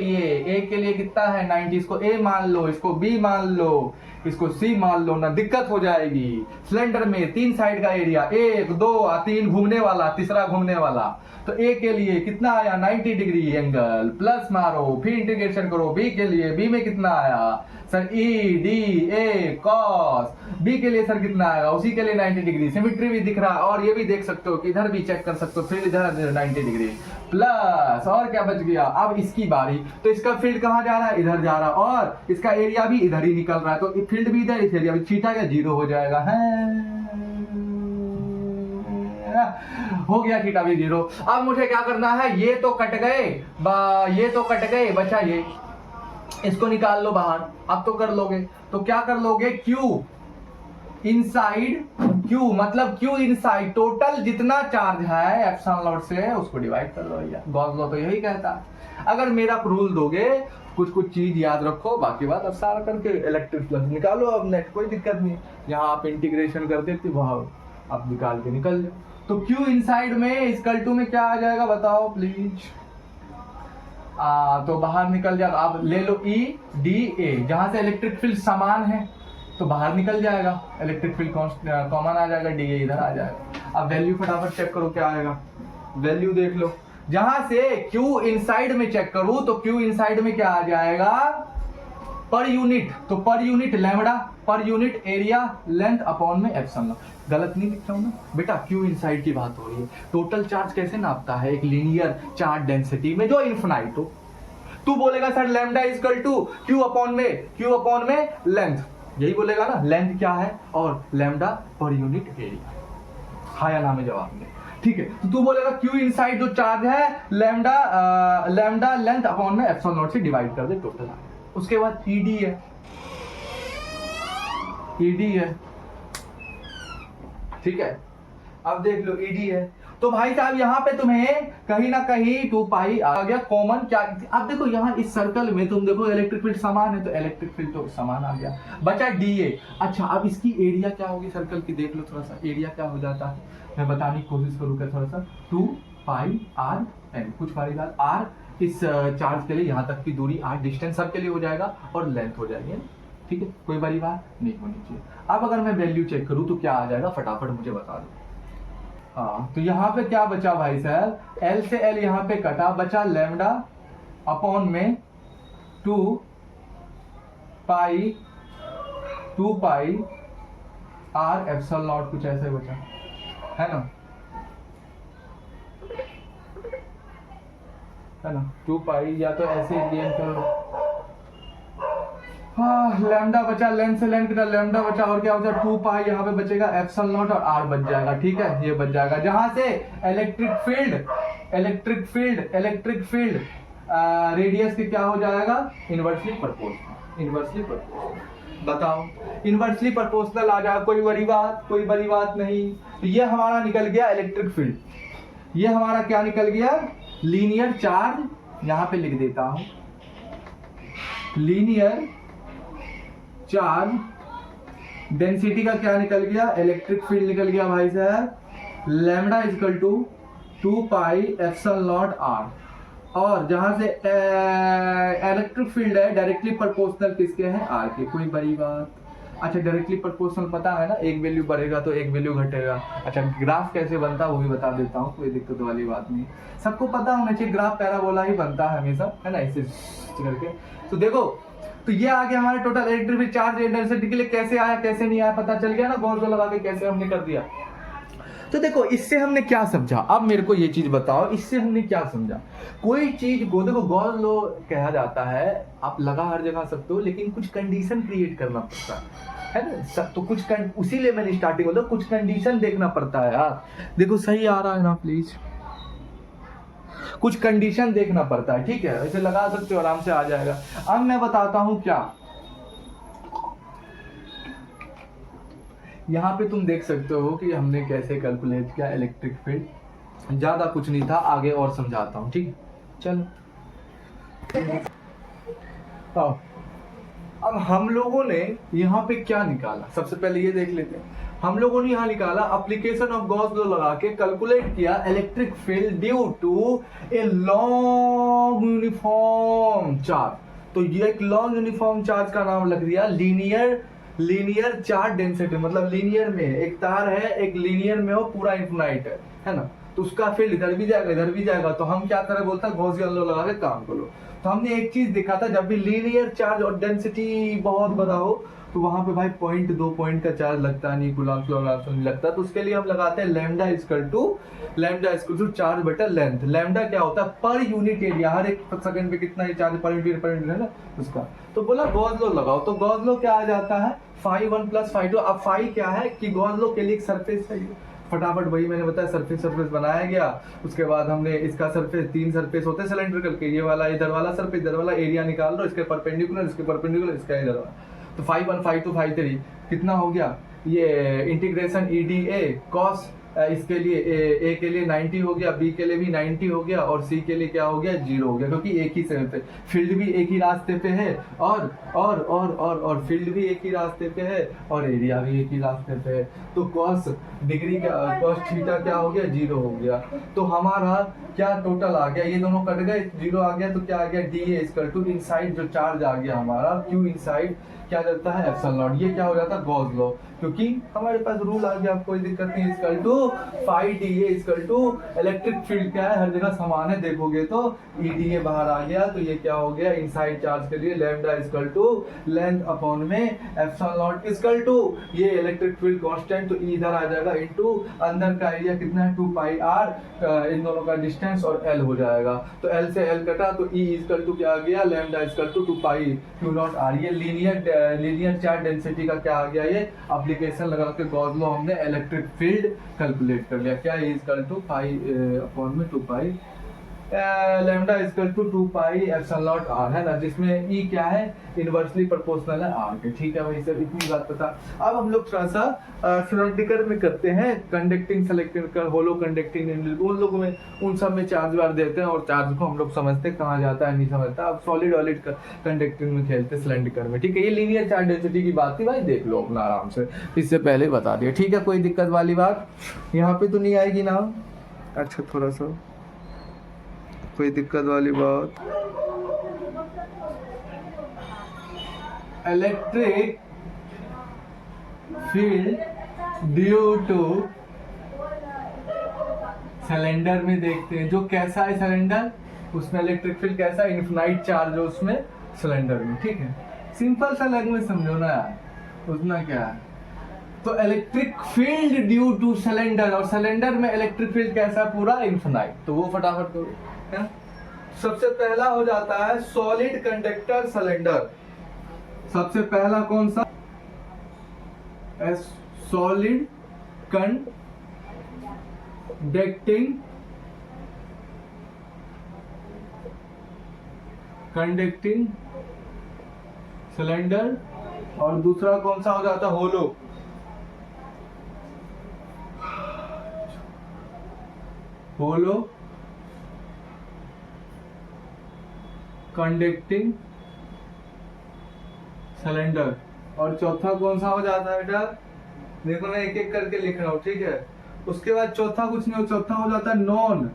लिए कितना है 90, इसको A मान लो, इसको B मान लो, इसको C मान लो ना, दिक्कत हो जाएगी। सिलेंडर में 3 साइड का एरिया, 1 2 3 घूमने वाला, तीसरा घूमने वाला, तो A के लिए कितना आया 90 डिग्री एंगल, प्लस मारो, फिर इंटीग्रेशन करो। B के लिए, B में कितना आया सर, EDA cos, B के लिए सर कितना आएगा, उसी के लिए 90 डिग्री, सिमेट्री भी दिख रहा है। और ये भी देख सकते हो कि इधर भी चेक कर सकते हो, फिर इधर 90 डिग्री प्लस, और क्या बच गया। अब इसकी बारी, तो इसका फील्ड कहाँ जा रहा है, इधर जा रहा है, और इसका एरिया भी इधर ही निकल रहा है, तो फील्ड भी इधर, इस एरिया भी थीटा का 0 हो जाएगा है, हो गया थीटा भी 0। अब मुझे क्या करना है, ये तो कट गए, बचा ये, इसको निकाल लो बाहर। अब तो कर लोगे, तो क्या कर लोगे, Q इनसाइड, Q मतलब Q इनसाइड, टोटल जितना चार्ज है एप्सिलॉन नॉट से उसको डिवाइड कर लो भैया। गॉस लॉ तो यही कहता है। अगर मेरा रूल दोगे, कुछ चीज याद रखो, बाकी बात अब सारा करके इलेक्ट्रिक फ्लक्स निकालो। अब नेट कोई दिक्कत नहीं, यहाँ आप इंटीग्रेशन करते थे वहां आप निकाल के निकल जाओ। तो Q इनसाइड में इक्वल टू में क्या आ जाएगा बताओ प्लीज। तो बाहर निकल जाएगा। आप ले लो EDA, जहां से इलेक्ट्रिक फील्ड समान है तो बाहर निकल जाएगा, इलेक्ट्रिक फील्ड कॉमन आ जाएगा, DA इधर आ जाएगा। अब वैल्यू फटाफट चेक करो क्या आएगा, वैल्यू देख लो। जहां से Q इनसाइड में चेक करूं तो Q इनसाइड में क्या आ जाएगा, पर यूनिट, तो per unit lambda, per unit area length upon में एप्सिलॉन। गलत नहीं लिख रहा हूं ना बेटा, Q इनसाइड की बात हो रही है। टोटल चार्ज कैसे नापता है, एक लीनियर चार्ज डेंसिटी में जो इनफिनाइट हो। तू बोलेगा sir lambda equal to Q upon में लेंथ, यही बोलेगा ना, लेंथ क्या है और लैम्बडा पर यूनिट एरिया। हाँ या ना में जवाब में, ठीक है। तो तू बोलेगा Q इनसाइड जो चार्ज है लैम्बडा लेंथ अपॉन में एप्सिलॉन नॉट से डिवाइड कर दे, टोटल आएगा। उसके बाद ED है, ठीक है। अब देख लो ED है, तो भाई साहब यहाँ पे तुम्हें कहीं ना कहीं 2 पाई आ गया कॉमन। क्या अब देखो यहाँ इस सर्कल में तुम देखो इलेक्ट्रिक फील्ड समान है, तो इलेक्ट्रिक फील्ड तो समान आ गया, बचा DA। अच्छा अब इसकी एरिया क्या होगी सर्कल की, देख लो थोड़ा सा एरिया क्या हो जाता है, मैं बताने की कोशिश करूँगा थोड़ा सा। 2 पाई RN, कुछ बारी बात R इस चार्ज के लिए यहाँ तक की दूरी, R डिस्टेंस सबके लिए हो जाएगा और लेंथ हो जाएगी, ठीक है, कोई बड़ी बात नहीं होनी चाहिए। अब अगर मैं वैल्यू चेक करूँ तो क्या आ जाएगा, फटाफट मुझे बता दो। हाँ, तो यहाँ पे क्या बचा भाई साहब, L से L यहाँ पे कटा, बचा लैम्बडा अपॉन में 2 पाई R एप्सिलॉन नॉट, कुछ ऐसे बचा है ना, 2 पाई, या तो ऐसे इंडियन करो। हाँ, लैम्बडा बचा, लेंथ से लेंथ कितना लैम्बडा बचा, और क्या बचा 2 पाई, यहाँ पे बचेगा एप्सिलॉन नॉट और R बच जाएगा, ठीक है, ये बच जाएगा। जहां से इलेक्ट्रिक फील्ड रेडियस के क्या हो जाएगा, इनवर्सली प्रोपोर्शनल। बताओ इनवर्सली प्रोपोर्शनल आ जाएगा, कोई बड़ी बात नहीं। तो ये हमारा निकल गया इलेक्ट्रिक फील्ड, ये हमारा क्या निकल गया, लीनियर चार्ज, यहां पे लिख देता हूं लीनियर चार्ज डेंसिटी का क्या निकल गया, इलेक्ट्रिक फील्ड निकल गया भाई साहब, lambda equal to 2 pi epsilon not R। और जहां से इलेक्ट्रिक फील्ड है डायरेक्टली प्रोपोर्शनल किसके हैं, R के, कोई बड़ी बात। अच्छा डायरेक्टली प्रोपोर्शनल पता है ना, एक वैल्यू बढ़ेगा तो एक वैल्यू घटेगा। अच्छा ग्राफ कैसे बनता है वो भी बता देता हूँ, कोई दिक्कत वाली बात नहीं, सबको पता होना चाहिए, ग्राफ पैराबोला ही बनता है हमेशा, है ना, ऐसे करके। तो देखो, तो तो ये आ गया हमारे total electric field charge density के लिए। कैसे आया कैसे नहीं आया पता चल गया ना, गॉस लॉ लगा के कैसे हमने कर दिया। तो देखो इससे हमने क्या समझा, अब मेरे को ये चीज बताओ इससे हमने क्या समझा। कोई चीज को देखो गॉस लॉ कहा जाता है, आप लगा हर जगह सकते हो, लेकिन कुछ कंडीशन क्रिएट करना पड़ता है ना। तो कुछ उसीलिए मैंने स्टार्टिंग में कुछ कंडीशन देखना पड़ता है यार। देखो सही आ रहा है ना प्लीज, कुछ कंडीशन देखना पड़ता है, ठीक है। ऐसे लगा सकते हो आराम से आ जाएगा। अब मैं बताता हूं क्या, यहाँ पे तुम देख सकते हो कि हमने कैसे कैलकुलेट किया इलेक्ट्रिक फील्ड। ज्यादा कुछ नहीं था, आगे और समझाता हूँ, ठीक है। चलो अब हम लोगों ने यहाँ पे क्या निकाला, सबसे पहले ये देख लेते हैं। हम लोगों ने यहाँ निकाला एप्लीकेशन ऑफ गॉस लॉ लगा के कैलकुलेट किया electric field due to a long uniform charge. तो ये एक लॉन्ग यूनिफॉर्म चार्ज का नाम लग दिया लीनियर चार्ज डेंसिटी। मतलब लीनियर में एक तार है, एक लीनियर में वो पूरा इन्फिनाइट है ना, तो उसका फील्ड इधर भी जाएगा इधर भी जाएगा। तो हम क्या करें, बोलता है गॉसियन लॉ लगा के काम करो। तो हमने एक चीज देखा था, जब भी लीनियर चार्ज और डेंसिटी बहुत बड़ा हो तो वहां पे भाई पॉइंट 2 पॉइंट का चार्ज लगता नहीं, कूलम्ब लॉ नहीं लगता। तो उसके लिए हम लगाते हैं लैम्डा इक्वल टू चार्ज बटा लेंथ। लैम्डा क्या होता है, पर यूनिट एरिया, हर एक सेकंड पे कितना ही चार्ज पर यूनिट है ना उसका। तो बोला गॉस लॉ लगाओ, तो गॉस लॉ क्या आ जाता है, φ1 + φ2। अब φ क्या है कि गॉस लॉ के लिए एक सरफेस चाहिए, फटाफट वही मैंने बताया सरफेस बनाया गया। उसके बाद हमने इसका सरफेस, 3 सरफेस होते हैं सिलेंड्रिकल के, ये वाला इधर वाला सरफेस, इधर वाला एरिया निकाल लो, इसके परपेंडिकुलर इसका इधर वाला। तो φ1 φ2 φ3 कितना हो गया, ये इंटीग्रेशन EDA cos इसके लिए ए के लिए 90 हो गया, बी के लिए भी 90 हो गया, और सी के लिए क्या हो गया 0 हो गया, क्योंकि एक ही समय पे फील्ड भी एक ही रास्ते पे है और फील्ड भी एक ही रास्ते पे है और एरिया भी एक ही रास्ते पे है। तो cos थीटा क्या हो गया 0 हो गया। तो हमारा क्या टोटल आ गया, ये दोनों कट गए 0 आ गया, तो क्या आ गया DA इक्वल टू इनसाइड जो चार्ज आ गया हमारा Q इनसाइड क्या करता है एप्सिलॉन नॉट। ये क्या हो जाता है गॉस लॉ, क्योंकि हमारे पास रूल आ गया, कोई दिक्कत नहीं। Equal to φDA equal to electric field क्या है, हर जगह समान है, देखोगे तो EDA बाहर आ गया। तो ये क्या हो गया, इनसाइड चार्ज के लिए lambda equal to length upon में एप्सिलॉन नॉट इक्वल टू ये इलेक्ट्रिक फील्ड कांस्टेंट, तो E इधर आ जाएगा इनटू अंदर का एरिया कितना है 2πr, इन दोनों का डिस्टेंस और L हो जाएगा। तो L से L कटा तो E इक्वल टू क्या आ गया, लैम्डा इक्वल टू 2π ये लीनियर चार्ज डेंसिटी का क्या आ गया, ये एप्लीकेशन लगा के गॉस लॉ हमने इलेक्ट्रिक फील्ड कैलकुलेट कर लिया। क्या इक्वल टू पाई अपॉन में 2π lambda equal to 2π epsilon not r है ना, जिसमें E क्या है इनवर्सली प्रोपोर्शनल है r के। ठीक है भाई सर, इतनी बात पता। अब हम लोग थोड़ा सा सिलेंड्रिकल में करते हैं, कंडक्टिंग सिलेक्टर होलो कंडक्टिंग, उन लोगों में उन सब में चार्ज वार देते हैं और चार्ज को हम लोग समझते हैं कहाँ जाता है नहीं समझता। अब सॉलिड वॉलिड कंडक्टिंग में खेलते हैं सिलेंड्रिकल में। ठीक है, ये लीनियर चार्ज डेंसिटी की बात थी भाई, देख लो अपना आराम से, इससे पहले बता दिया। ठीक है, कोई दिक्कत वाली बात यहाँ पे तो नहीं आएगी ना। अच्छा, थोड़ा सा कोई दिक्कत वाली बात, electric field due two cylinder में देखते हैं, जो कैसा है सिलेंडर उसमें इलेक्ट्रिक फील्ड कैसा है, इनफिनाइट चार्ज है उसमें सिलेंडर में। ठीक है, सिंपल सा लैंग्वेज समझो ना यार, उतना क्या है। तो electric field due two cylinder, और सिलेंडर में इलेक्ट्रिक फील्ड कैसा पूरा इनफिनाइट, तो वो फटाफट करो। सबसे पहला हो जाता है सॉलिड कंडक्टर सिलेंडर। सबसे पहला कौन सा, सॉलिड कंडक्टिंग सिलेंडर, और दूसरा कौन सा हो जाता है होलो कंडक्टिंग सिलेंडर, और चौथा कौन सा हो जाता है बेटा, देखो मैं एक एक करके लिख रहा हूं। ठीक है, उसके बाद चौथा कुछ नहीं, चौथा हो जाता है नॉन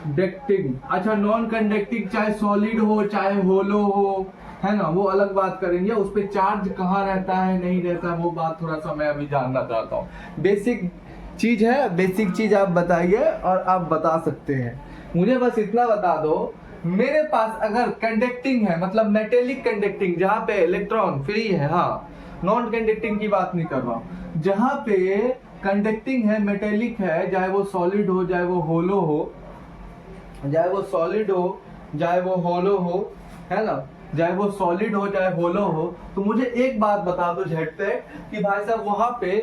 कंडक्टिंग। अच्छा, नॉन कंडक्टिंग चाहे सॉलिड हो चाहे होलो हो, है ना, वो अलग बात करेंगे। उस पे चार्ज कहाँ रहता है नहीं रहता, वो बात थोड़ा सा मैं अभी जानना चाहता हूँ। बेसिक चीज है, बेसिक चीज आप बताइए और आप बता सकते हैं। मुझे बस इतना बता दो मेरे पास अगर कंडक्टिंग है, मतलब मेटेलिक कंडक्टिंग, जहां पे इलेक्ट्रॉन फ्री है, हाँ नॉन कंडक्टिंग की बात नहीं कर रहा हूं, जहां पे कंडक्टिंग है, मेटेलिक है, चाहे वो सॉलिड हो चाहे वो होलो हो, चाहे वो सॉलिड हो चाहे वो होलो हो, है ना, चाहे वो सॉलिड हो चाहे होलो हो, तो मुझे एक बात बता दो झट पे कि भाई साहब वहां पे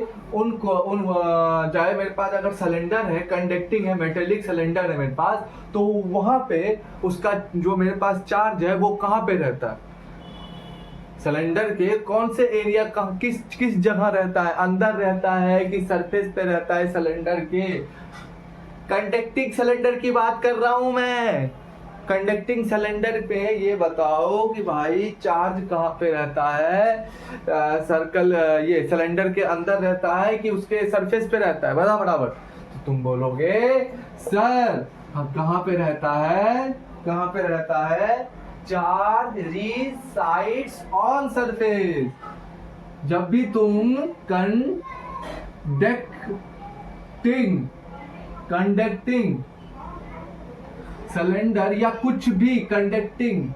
चाहे मेरे पास अगर सिलेंडर है, कंडक्टिंग है, मेटेलिक सिलेंडर है मेरे पास, तो वहां पे उसका जो मेरे पास चार्ज है वो कहां पे रहता है, सिलेंडर के कौन से एरिया का किस जगह रहता है, अंदर रहता है कि सरफेस पे रहता है सिलेंडर के। कंडक्टिंग सिलेंडर की बात कर रहा हूं मैं। कंडक्टिंग सिलेंडर पे ये बताओ कि भाई चार्ज कहाँ पे रहता है, सर्कल ये सिलेंडर के अंदर रहता है कि उसके सरफेस पे रहता है, बता बराबर। तो तुम बोलोगे सर कहाँ पे रहता है, कहाँ पे रहता है, चार्ज रिसाइड्स ऑन सरफेस। जब भी तुम कंडक्टिंग सिलेंडर या कुछ भी कंडक्टिंग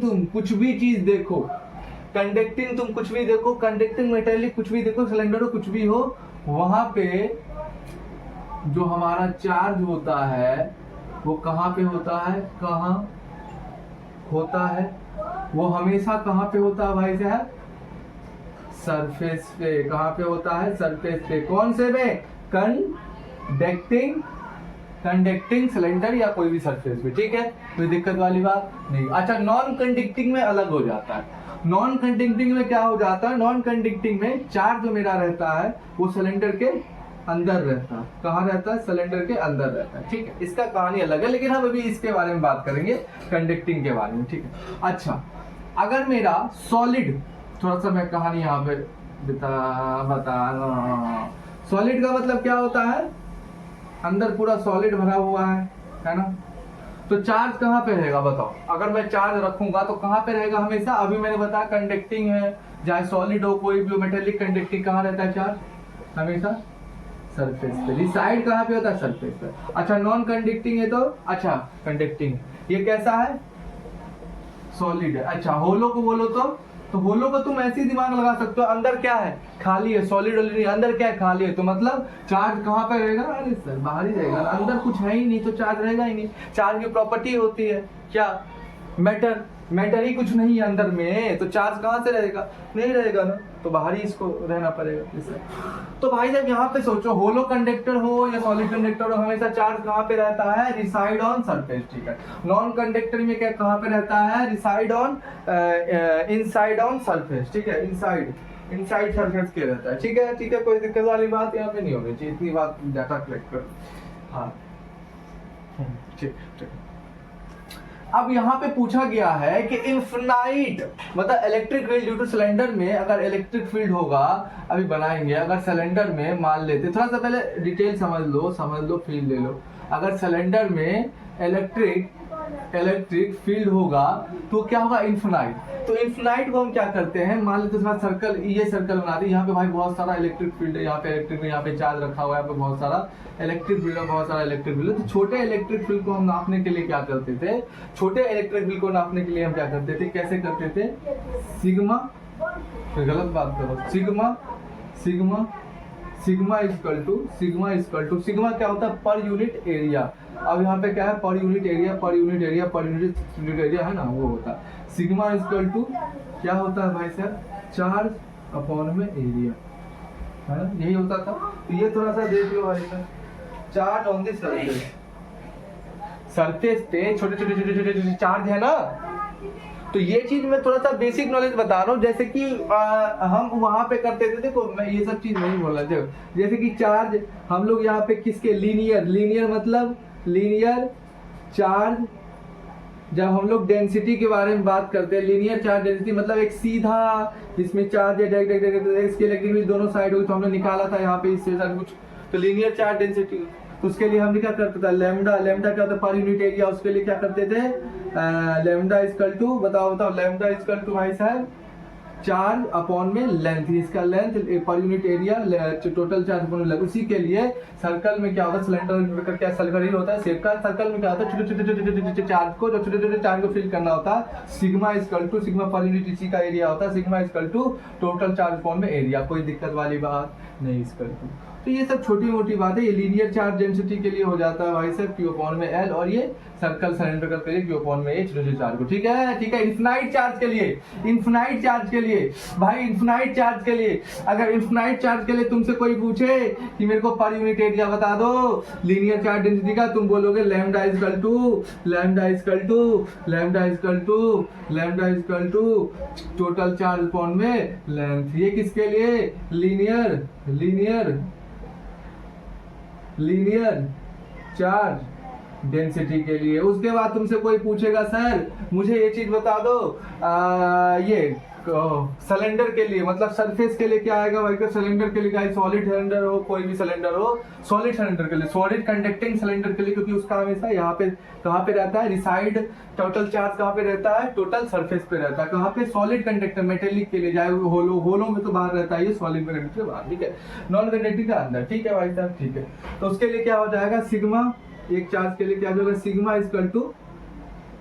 तुम कुछ भी चीज देखो, कंडक्टिंग तुम कुछ भी देखो, कंडक्टिंग मेटेलिक कुछ भी देखो, सिलेंडर हो कुछ भी हो, वहां पे जो हमारा चार्ज होता है वो कहाँ पे होता है, कहाँ होता है, वो हमेशा कहाँ पे होता है भाई साहब, सरफेस पे। कहाँ पे होता है, सरफेस पे। कौन से में, कंडक्टिंग सिलेंडर या कोई भी सरफेस पे, ठीक है, कोई दिक्कत वाली बात नहीं। अच्छा, नॉन कंडक्टिंग में अलग हो जाता है। नॉन कंडक्टिंग में क्या हो जाता है, नॉन कंडक्टिंग में चार्ज जो मेरा रहता है वो सिलेंडर के अंदर रहता है। कहाँ रहता है, सिलेंडर के अंदर रहता है, ठीक है। इसका कहानी अलग है, लेकिन हम अभी इसके बारे में बात करेंगे, कंडक्टिंग के बारे में, ठीक है। अच्छा, अगर मेरा सॉलिड, थोड़ा सा मैं कहानी यहाँ पे बता सॉलिड का मतलब क्या होता है, अंदर पूरा सॉलिड भरा हुआ है ना, तो चार्ज कहाँ पे रहेगा बताओ। अगर मैं चार्ज रखूंगा तो कहाँ पे रहेगा हमेशा, अभी मैंने बताया कंडक्टिंग है, चाहे सॉलिड हो कोई भी मेटेलिक, कंडक्टिंग कहाँ रहता है चार्ज, हमेशा सरफेस पे। रिसाइड कहाँ पे होता है, सरफेस पे। अच्छा, नॉन कंडक्टिंग है तो, अच्छा कंडक्टिंग ये कैसा है, सॉलिड है। अच्छा, होलो को बोलो तो होलो को तुम ऐसे ही दिमाग लगा सकते हो, अंदर क्या है, खाली है, सॉलिड नहीं, अंदर क्या है, खाली है, तो मतलब चार्ज कहाँ पे रहेगा, अरे सर बाहर ही रहेगा, अंदर कुछ है ही नहीं तो चार्ज रहेगा ही नहीं। चार्ज की प्रॉपर्टी होती है क्या, मैटर ही कुछ नहीं है अंदर में, तो चार्ज कहाँ से रहेगा, नहीं रहेगा ना, तो बाहर ही इसको रहना पड़ेगा इससे। तो भाई जब यहाँ पे सोचो, होलो कंडक्टर हो या सॉलिड कंडक्टर हो, हमेशा चार्ज कहाँ पे रहता है, रिसाइड ऑन सरफेस, ठीक है। नॉन कंडक्टर में क्या कहाँ पे रहता है, reside on inside on surface, ठीक है, इनसाइड सरफेस के रहता है, ठीक है, ठीक है, कोई दिक्कत वाली बात यहाँ पे नहीं होनी चाहिए, इतनी बात डाटा कलेक्ट करो, हाँ ठीक ठीक। अब यहाँ पे पूछा गया है कि इन्फिनाइट मतलब electric field due two cylinder में, अगर इलेक्ट्रिक फील्ड होगा, अभी बनाएंगे, अगर सिलेंडर में मान लेते, थोड़ा सा पहले डिटेल समझ लो, फील्ड ले लो। अगर सिलेंडर में इलेक्ट्रिक फील्ड होगा तो क्या होगा, इन्फिनाइट। तो इन्फिनाइट को हम क्या करते हैं, मान लेते हैं सर्कल, ये सर्कल बना दी, यहाँ पे भाई बहुत सारा इलेक्ट्रिक फील्ड है, यहाँ पे इलेक्ट्रिक, यहाँ पे चार्ज रखा हुआ है, यहाँ पे बहुत सारा इलेक्ट्रिक फील्ड है, बहुत सारा इलेक्ट्रिक फील्ड है। तो छोटे इलेक्ट्रिक फील्ड को हम नापने के लिए क्या करते थे, छोटे इलेक्ट्रिक फील्ड को नापने के लिए हम क्या करते थे, कैसे करते थे, सिग्मा, गलत बात करो, सिग्मा इक्वल टू सिग्मा क्या होता है, पर यूनिट एरिया। अब यहाँ पे क्या है, पर यूनिट एरिया है ना, वो होता है सिग्मा इक्वल टू क्या होता है भाई साहब, चार्ज अपॉन में एरिया, है ना, यही होता था। तो ये थोड़ा सा देख लो भाई साहब, चार्ज ऑन द सरफेस पे छोटे चार्ज है ना, तो ये चीज मैं थोड़ा सा बेसिक नॉलेज बता रहा हूँ, जैसे कि हम वहां पे करते थे, देखो मैं ये सब चीज नहीं बोल रहा, देखो जैसे कि चार्ज हम लोग यहाँ पे किसके, लीनियर मतलब लीनियर चार्ज, जब हम लोग डेंसिटी के बारे में बात करते हैं, लीनियर चार्ज डेंसिटी मतलब एक सीधा जिसमें चार्ज है इसके इलेक्ट्रिक दोनों साइड हुई, तो हमने निकाला था यहाँ पे इससे कुछ, तो लीनियर चार्ज डेंसिटी, तो उसके लिए हमने क्या करते थे, लैम्डा क्या होता है, पर यूनिट एरिया, उसके लिए क्या करते थे, लैम्डा इक्वल टू, बताओ लैम्डा इक्वल टू भाई साहब चार्ज अपॉन में लेंथ, इसका length per unit area, total charge upon length. उसी के लिए सर्कल में क्या होता है, सिलेंडर का क्या सर्कल ही होता है शेप का, सर्कल में क्या होता है छोटे-छोटे चार्ज को, जो छोटे-छोटे चार्ज को फिल करना होता है, सिग्मा इक्वल टू सिग्मा पर यूनिट इसी का एरिया होता है, sigma equal to total charge upon में एरिया। कोई दिक्कत वाली बात नहीं इक्वल टू। तो ये सब छोटी मोटी बातें, ये लीनियर चार्ज डेंसिटी के लिए हो जाता है भाई साहब Q अपॉन में L, और ये सर्कल सिलेंडर का लिए Q अपॉन में H छोटे चार्ज को। ठीक है, ठीक है। इन्फिनाइट चार्ज के लिए, इन्फिनाइट चार्ज के लिए भाई, इन्फिनाइट चार्ज के लिए, अगर इन्फिनाइट चार्ज के लिए तुमसे कोई पूछे कि मेरे को पर यूनिट एरिया बता दो लीनियर चार्ज डेंसिटी का, तुम बोलोगे lambda equal to lambda equal to lambda equal to lambda equal to total charge upon में लेंथ। ये किसके लिए, linear linear linear charge density के लिए। उसके बाद तुमसे कोई पूछेगा सर मुझे ये चीज बता दो, ये सिलेंडर के लिए, मतलब सरफेस के लिए क्या आएगा भाई का, सिलेंडर के लिए क्या, सॉलिड सिलेंडर हो, कोई भी सिलेंडर हो, सॉलिड सिलेंडर के लिए, सॉलिड कंडक्टिंग सिलेंडर के लिए, क्योंकि उसका हमेशा यहाँ पे कहाँ पे रहता है, रिसाइड टोटल चार्ज कहाँ पे रहता है, टोटल सरफेस पे रहता है। कहाँ पे, सॉलिड कंडक्टर मेटेलिक के लिए, चाहे होलो, होलो में तो बाहर रहता है ये, सॉलिड कंडक्टर के बाहर, ठीक है, नॉन कंडक्टिंग का अंदर। ठीक है भाई साहब, ठीक है। तो उसके लिए क्या हो जाएगा, सिग्मा, एक चार्ज के लिए क्या होगा, sigma equal to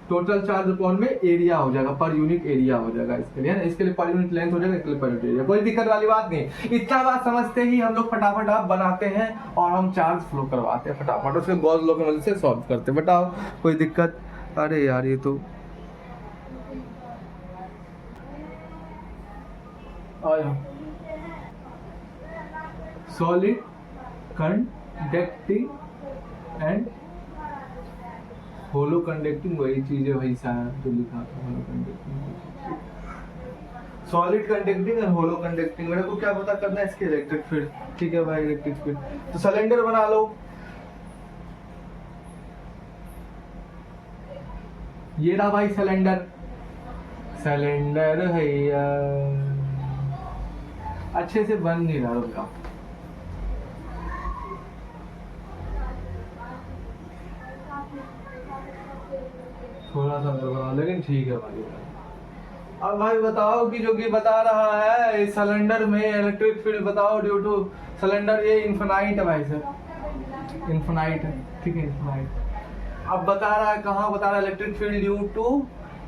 total charge upon में एरिया हो जाएगा, पर यूनिट एरिया हो जाएगा इसके लिए, है ना। इसके लिए पर यूनिट लेंथ हो जाएगा, इसके लिए पर यूनिट एरिया। कोई दिक्कत वाली बात नहीं। इतना बात समझते ही हम लोग फटाफट आप बनाते हैं और हम चार्ज फ्लो करवाते हैं फटाफट, उसके गॉस लॉ की मदद से सॉल्व करते हैं। बताओ कोई दिक्कत। अरे यार ये तो आया solid conducting and hollow conducting, वही चीज है भाई साहब जो लिखा था, होलो कंडक्टिंग, सॉलिड कंडक्टिंग और होलो कंडक्टिंग। मेरे को क्या पता करना है, इसके इलेक्ट्रिक फील्ड। ठीक है भाई, इलेक्ट्रिक फील्ड। तो सिलेंडर बना लो, ये रहा भाई सिलेंडर, सिलेंडर है यार, अच्छे से बन नहीं रहा रुका, थोड़ा सा बना, लेकिन ठीक है भाई। अब भाई बताओ कि जो कि बता रहा है इस सिलेंडर में इलेक्ट्रिक फील्ड बताओ ड्यू टू सिलेंडर, ये इन्फिनाइट है भाई सर, इन्फिनाइट है, ठीक है, इन्फिनाइट। अब बता रहा है कहाँ, बता रहा है electric field due two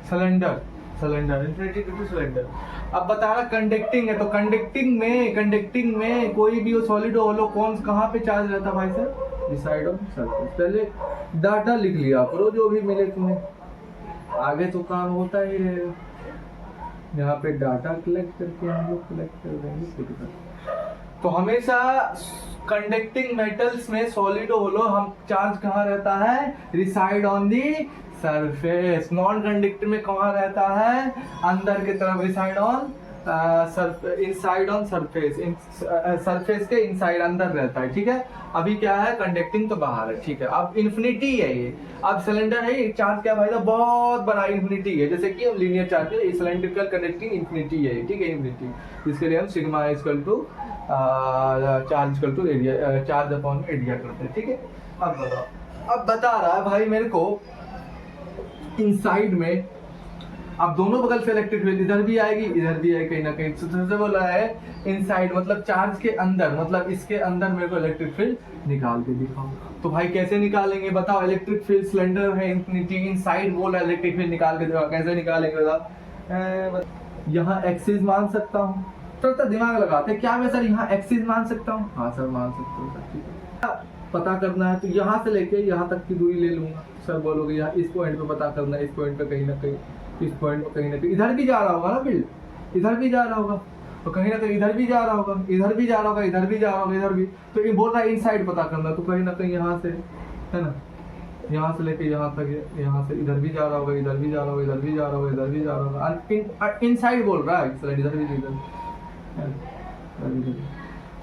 cylinder, cylinder infinity due two cylinder. अब बता रहा कंडक्टिंग है, तो कंडक्टिंग में कोई भी हो, सॉलिड हो, कौन कहाँ पे चार्ज रहता है भाई सर, डिसाइड ऑन सरफेस। पहले डाटा लिख लिया करो जो भी मिले तुम्हें, आगे तो काम होता ही रहेगा। यहाँ पे डाटा कलेक्ट करके हम लोग कलेक्ट कर देंगे। तो हमेशा कंडक्टिंग मेटल्स में सॉलिड होलो हम चार्ज कहाँ रहता है, reside on the surface. Non conducting में कहाँ रहता है, अंदर की तरफ, reside on inside on surface, surface के इनसाइड अंदर रहता है। ठीक है, अभी क्या है, कंडक्टिंग तो बाहर है। ठीक है, अब इन्फिनिटी है ये, अब सिलेंडर है, चार्ज क्या भाई, बहुत बड़ा इन्फिनिटी है, जैसे कि हम लीनियर चार्ज है, सिलेंड्रिकल कंडक्टिंग इन्फिनिटी है। ठीक है, इन्फिनिटी, इसके लिए हम sigma equal to charge equal to area, charge upon area करते हैं। ठीक है, अब बताओ, अब बता रहा है भाई मेरे को इनसाइड में, अब दोनों बगल से इलेक्ट्रिक फील्ड इधर भी आएगी इधर भी आएगी, कहीं ना कहीं सबसे बोला है इनसाइड, मतलब चार्ज के अंदर, मतलब इसके अंदर मेरे को इलेक्ट्रिक फील्ड निकाल के दिखाओ। तो भाई कैसे निकालेंगे बताओ, इलेक्ट्रिक फील्ड सिलेंडर है इन्फिनिटी, इनसाइड बोल रहा है इलेक्ट्रिक फील्ड निकाल के दिखाओ, कैसे निकालेंगे बताओ। यहाँ एक्सिस मान सकता हूँ, तो दिमाग लगाते क्या मैं सर यहाँ एक्सिस मान सकता हूँ, हाँ सर मान सकता हूँ सर। ठीक है, पता करना है तो यहाँ से लेके यहाँ तक की दूरी ले लूंगा, सर बोलोगे यहाँ इस पॉइंट पे पता करना है, इस पॉइंट पे कहीं ना कहीं, इस पॉइंट पे कहीं ना कहीं, इधर भी जा रहा होगा ना फील्ड, इधर भी जा रहा होगा, तो कहीं ना कहीं इधर भी जा रहा होगा, इधर भी जा रहा होगा, इधर भी जा रहा होगा, इधर भी, तो ये बोल रहा है इनसाइड पता करना, तो कहीं ना कहीं यहाँ से, है ना, यहाँ से लेके यहाँ तक, यहाँ से इधर भी जा रहा होगा, इधर भी जा रहा होगा, इधर भी जा रहा होगा, इधर भी जा रहा होगा, इनसाइड बोल रहा है, इधर भी इधर।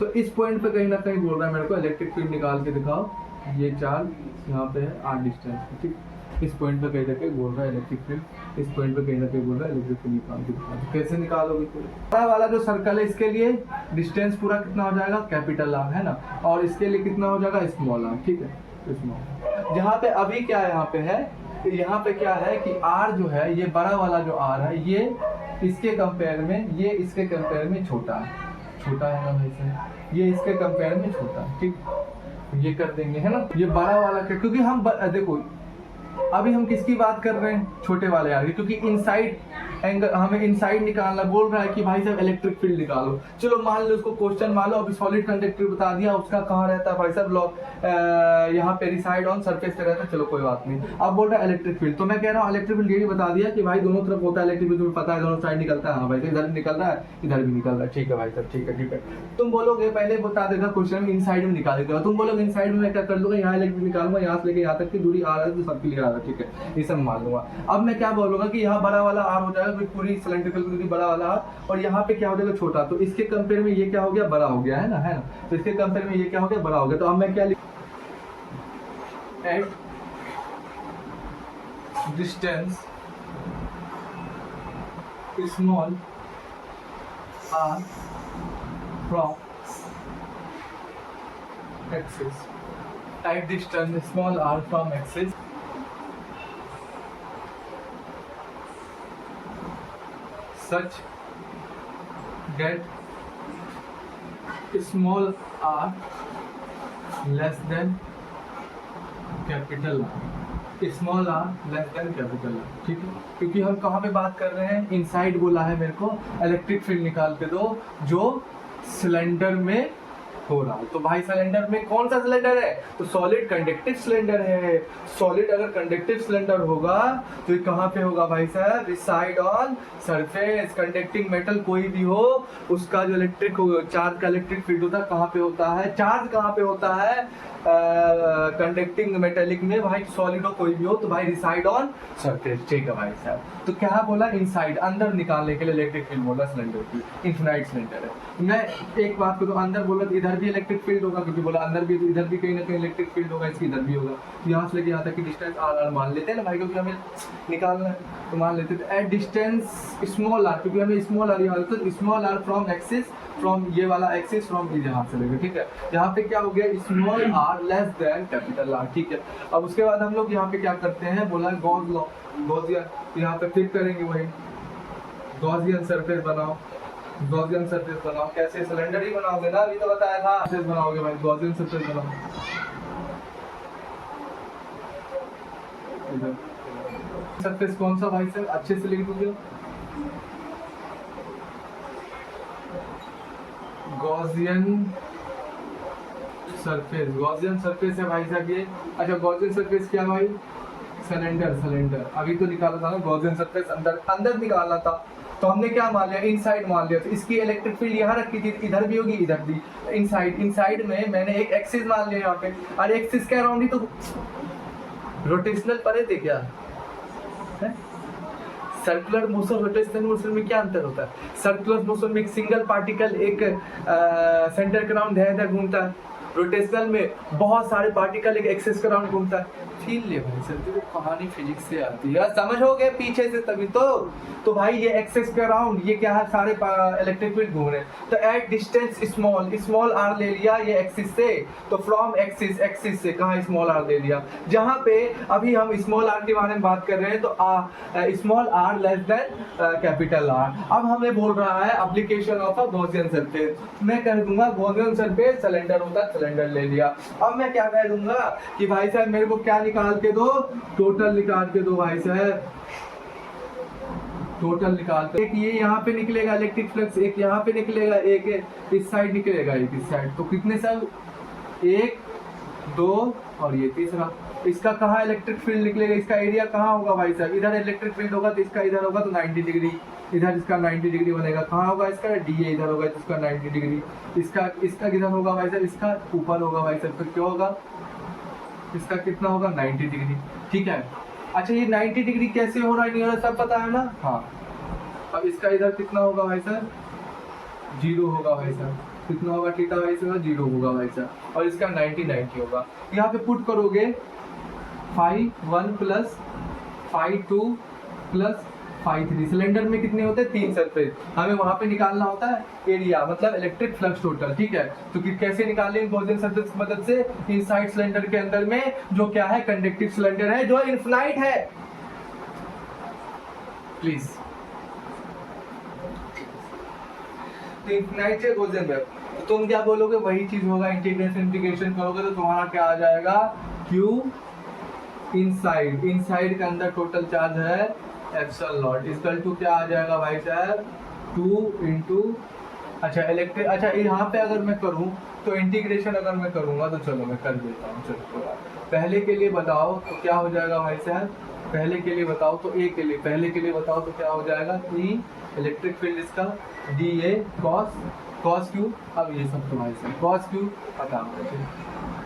तो इस पॉइंट पे कहीं ना कहीं बोल रहा है मेरे को इलेक्ट्रिक फील्ड निकाल के दिखाओ, ये चार्ज यहाँ पे है r डिस्टेंस। ठीक, इस पॉइंट पे कहीं ना कहीं बोल रहा है इलेक्ट्रिक फील्ड, इस पॉइंट पे कहीं ना कहीं बोल रहा है इलेक्ट्रिक फील्ड निकाल के दिखाओ। तो कैसे निकालोगे, पूरा वाला जो सर्कल है इसके लिए डिस्टेंस पूरा कितना हो जाएगा, कैपिटल R, है ना, और इसके लिए कितना हो जाएगा, स्मॉल r। ठीक है, स्मॉल, जहाँ पे अभी क्या है, यहाँ पे है तो यहाँ पे क्या है कि R जो है, ये बड़ा वाला जो R है, ये इसके कंपेयर में, ये इसके कंपेयर में छोटा है ना भाई साहब, ये इसके कंपेयर में छोटा है, ठीक। ये कर देंगे है ना, ये बड़ा वाला का, क्योंकि हम देखो अभी हम किसकी बात कर रहे हैं, छोटे वाले यार, क्योंकि इनसाइड एंगल हमें इनसाइड निकालना बोल रहा है कि भाई साहब इलेक्ट्रिक फील्ड निकालो। चलो मान लो उसको क्वेश्चन मान लो, अभी सॉलिड कंडक्टर बता दिया, उसका कहाँ रहता है भाई साहब, यहाँ पे रिसाइड ऑन सरफेस पे रहता है, चलो कोई बात नहीं। अब बोल रहा है इलेक्ट्रिक फील्ड, तो मैं कह रहा हूँ इलेक्ट्रिक फील्ड ये बता दिया कि भाई दोनों तरफ होता है इलेक्ट्रिक फील्ड, तुम्हें पता है दोनों साइड निकलता है, हाँ भाई इधर भी निकल रहा है इधर भी निकल रहा है, ठीक है भाई साहब, ठीक है। तुम बोलोगे पहले बता देगा क्वेश्चन में इन साइड में निकाल देगा, तुम बोलोगे इन साइड में मैं क्या कर लूंगा, यहाँ इलेक्ट्रिक निकालूंगा, यहाँ से लेके यहाँ तक की दूरी आ रहा है तो सबके लिए आ रहा है, ठीक है, ये सब मान लूंगा। अब मैं क्या बोलूंगा कि यहाँ बड़ा वाला R हो जाएगा, पूरी सिलेंड्रिकल की बड़ा वाला R, और यहाँ पे क्या हो जाएगा छोटा, तो इसके कंपेयर में ये क्या हो गया, बड़ा हो गया, है ना, तो इसके कंपेयर में ये क्या हो गया, बड़ा हो गया। तो अब मैं क्या at distance small r from axis, at distance small r from axis, such that small r less than capital R, small r less than capital R, ठीक है। क्योंकि हम कहाँ पे बात कर रहे हैं, इनसाइड बोला है मेरे को इलेक्ट्रिक फील्ड निकाल के दो जो सिलेंडर में हो रहा है। तो भाई सिलेंडर में कौन सा सिलेंडर है, तो सॉलिड कंडक्टिव सिलेंडर है। सॉलिड अगर कंडक्टिव सिलेंडर होगा तो ये कहाँ पे होगा भाई साहब, reside on surface. Conducting metal कोई भी हो उसका जो इलेक्ट्रिक चार्ज का इलेक्ट्रिक फील्ड होता है कहाँ पे होता है, चार्ज कहाँ पे होता है, कंडक्टिंग मेटेलिक में भाई, सॉलिड हो कोई भी हो तो भाई रिसाइड ऑन सरफेस, ठीक है भाई साहब। तो क्या बोला, इनसाइड अंदर निकालने के लिए इलेक्ट्रिक फील्ड बोला सिलेंडर की, इनफिनाइट सिलेंडर है। मैं एक बात को तो अंदर बोला तो इधर भी इलेक्ट्रिक फील्ड होगा, क्योंकि बोला अंदर भी तो इधर भी कहीं ना कहीं इलेक्ट्रिक फील्ड होगा, इसकी इधर भी होगा। यहाँ से लेके यहाँ तक की डिस्टेंस r मान लेते हैं ना भाई, क्योंकि हमें निकालना है तो मान लेते हैं एट डिस्टेंस स्मॉल r, क्योंकि हमें स्मॉल r यहाँ तो small r from axis, from ये वाला एक्सिस, फ्रॉम यहाँ से लेकर, ठीक है। यहाँ पे क्या हो गया, small r less than capital R, ठीक है। अब उसके बाद हम लोग यहाँ पे क्या करते हैं, बोला गॉस लॉ, गॉसियन, यहाँ पे फिर करेंगे वही गॉसियन सरफेस बनाओ, गॉसियन सरफेस बनाओ। कैसे, सिलेंडर ही बनाओगे ना, अभी तो बताया था, सरफेस बनाओगे भाई, गॉसियन सरफेस बनाओ। सरफेस कौन सा भाई सर, अच्छे से लिख दोगे, गॉसियन सरफेस, गॉसियन सरफेस है भाई साहब ये। अच्छा गॉसियन सरफेस क्या भाई, सिलेंडर, सिलेंडर अभी तो निकाला था ना, गॉसियन सरफेस अंदर अंदर निकालना था, तो हमने क्या मान लिया, इनसाइड मान लिया। तो इसकी इलेक्ट्रिक फील्ड यहाँ रखी थी, इधर भी होगी इधर भी, इनसाइड, इनसाइड में मैंने एक एक्सिस मान लिया यहाँ पे, और एक्सिस के अराउंड ही तो रोटेशनल परे थे क्या है? सर्कुलर मोशन रोटेशनल मोशन में क्या अंतर होता है, सर्कुलर मोशन में एक सिंगल पार्टिकल एक सेंटर के अराउंड धैर्य घूमता है, रोटेशनल में बहुत सारे पार्टिकल एक एक्सिस के अराउंड घूमता है। फील ले भाई सर, तो कहानी फिजिक्स से आती है, समझोगे पीछे से तभी तो भाई ये एक्सिस के अराउंड ये क्या है, सारे इलेक्ट्रिक फील्ड घूम रहे हैं। तो at distance small, small r ले लिया ये एक्सिस से, तो फ्रॉम एक्सिस, एक्सिस से कहाँ स्मॉल r ले लिया, जहाँ पे अभी हम स्मॉल r के बारे में बात कर रहे हैं, तो small r less than capital R। अब हमें बोल रहा है application of a Gaussian surface, मैं कह दूंगा गॉसियन सरफेस सिलेंडर होता है, सिलेंडर ले लिया। अब मैं क्या कह दूंगा कि भाई साहब मेरे को क्या निकाल के दो, टोटल निकाल के दो भाई साहब, टोटल निकालते, एक ये यहाँ पे निकलेगा इलेक्ट्रिक फ्लक्स, एक यहाँ पे निकलेगा, एक इस साइड निकलेगा, एक इस साइड, तो कितने सब, एक दो और ये तीसरा। इसका कहाँ इलेक्ट्रिक फील्ड निकलेगा, इसका एरिया कहाँ होगा भाई साहब, इधर इलेक्ट्रिक फील्ड होगा तो इसका इधर होगा तो 90 डिग्री, इधर इसका 90 डिग्री बनेगा, कहाँ होगा इसका DA इधर होगा तो इसका 90 डिग्री, इसका किधर होगा भाई साहब, इसका ऊपर होगा भाई साहब, तो क्या होगा इसका कितना होगा 90 डिग्री, ठीक है। अच्छा ये 90 डिग्री कैसे हो रहा है नहीं हो रहा सब पता है ना, हाँ। अब इसका इधर कितना होगा भाई साहब, 0 होगा भाई साहब, कितना होगा थीटा भाई साहब, 0 होगा भाई साहब, और इसका 90 होगा। यहाँ पे पुट करोगे phi 1 plus phi 2 plus phi 3। Cylinder में कितने होते हैं 3 सरफेस, हमें वहां पे निकालना होता है एरिया मतलब इलेक्ट्रिक फ्लक्स टोटल, ठीक है। तो कैसे निकालें गॉसियन सरफेस की मदद से, इनसाइड सिलेंडर के अंदर में जो क्या है कंडक्टिव सिलेंडर है जो इनफिनाइट है, प्लीज तो इनफिनाइट है गॉसियन वेव। तो तुम क्या बोलोगे, वही चीज होगा, इंटीग्रेशन करोगे तो तुम्हारा क्या आ जाएगा Q इनसाइड, इनसाइड के अंदर टोटल चार्ज है एप्सिलॉन नॉट इक्वल टू क्या आ जाएगा भाई साहब 2 इंटू, अच्छा इलेक्ट्रिक, अच्छा यहाँ पे अगर मैं करूँ तो इंटीग्रेशन अगर मैं करूँगा तो चलो मैं कर देता हूँ। चलो पहले के लिए बताओ तो क्या हो जाएगा भाई साहब, पहले के लिए बताओ तो ए के लिए, पहले के लिए बताओ तो क्या हो जाएगा ई इलेक्ट्रिक फील्ड इसका डी ए कॉस क्यू। अब ये सब तो भाई साहब कॉस क्यू पता होगा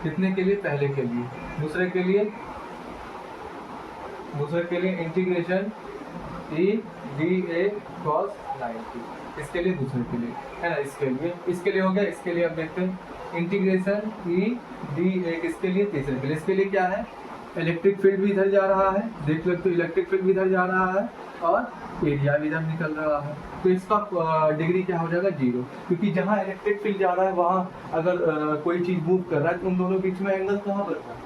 कितने के लिए, पहले के लिए, दूसरे के लिए integration E d A cos 90, इसके लिए दूसरे के लिए है ना, इसके लिए हो गया। इसके लिए अब देखते हैं इंटीग्रेशन ई डी ए, इसके लिए तीसरे के लिए, इसके लिए क्या है इलेक्ट्रिक फील्ड भी इधर जा रहा है, देख लो तो इलेक्ट्रिक फील्ड भी इधर जा रहा है और एरिया भी इधर निकल रहा है, तो इसका डिग्री क्या हो जाएगा 0, क्योंकि जहाँ इलेक्ट्रिक फील्ड जा रहा है वहाँ अगर कोई चीज मूव कर रहा है तो उन दोनों बीच में एंगल कहाँ बनता है,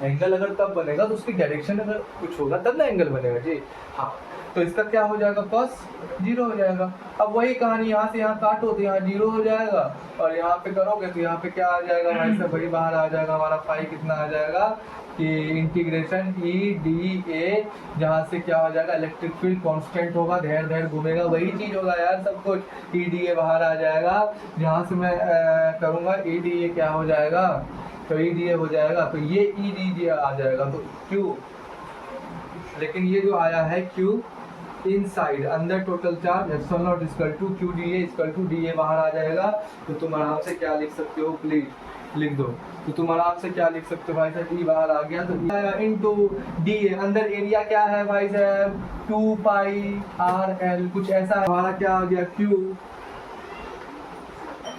एंगल अगर तब बनेगा तो उसकी डायरेक्शन अगर कुछ होगा तब ना एंगल बनेगा जी, हाँ। तो इसका क्या हो जाएगा कॉस 0 हो जाएगा। अब वही कहानी यहाँ से यहाँ काटो तो यहाँ 0 हो जाएगा और यहाँ पे करोगे तो यहाँ पे क्या आ जाएगा भाई साहब, वही बाहर आ जाएगा हमारा फाई कितना आ जाएगा कि इंटीग्रेशन ई डी ए, जहाँ से क्या हो जाएगा इलेक्ट्रिक फील्ड कांस्टेंट होगा, धैर धैर घूमेगा, वही चीज होगा यार सब कुछ, ई डी ए बाहर आ जाएगा। जहाँ से मैं करूँगा ई डी ए क्या हो जाएगा, तो ई डी ए हो जाएगा, तो ये ई डी ए आ जाएगा तो क्यू, लेकिन ये जो आया है क्यू इनसाइड अंदर total charge epsilon not equal to Q D A equal to D A बाहर आ जाएगा। तो तुम आराम से क्या लिख सकते हो, प्लीज लिख दो, तो तुम आराम से क्या लिख सकते हो भाई साहब, ई बाहर आ गया तो इनटू डी ए, अंदर एरिया क्या है भाई साहब 2 पाई आर एल, कुछ ऐसा है, हमारा क्या आ गया क्यू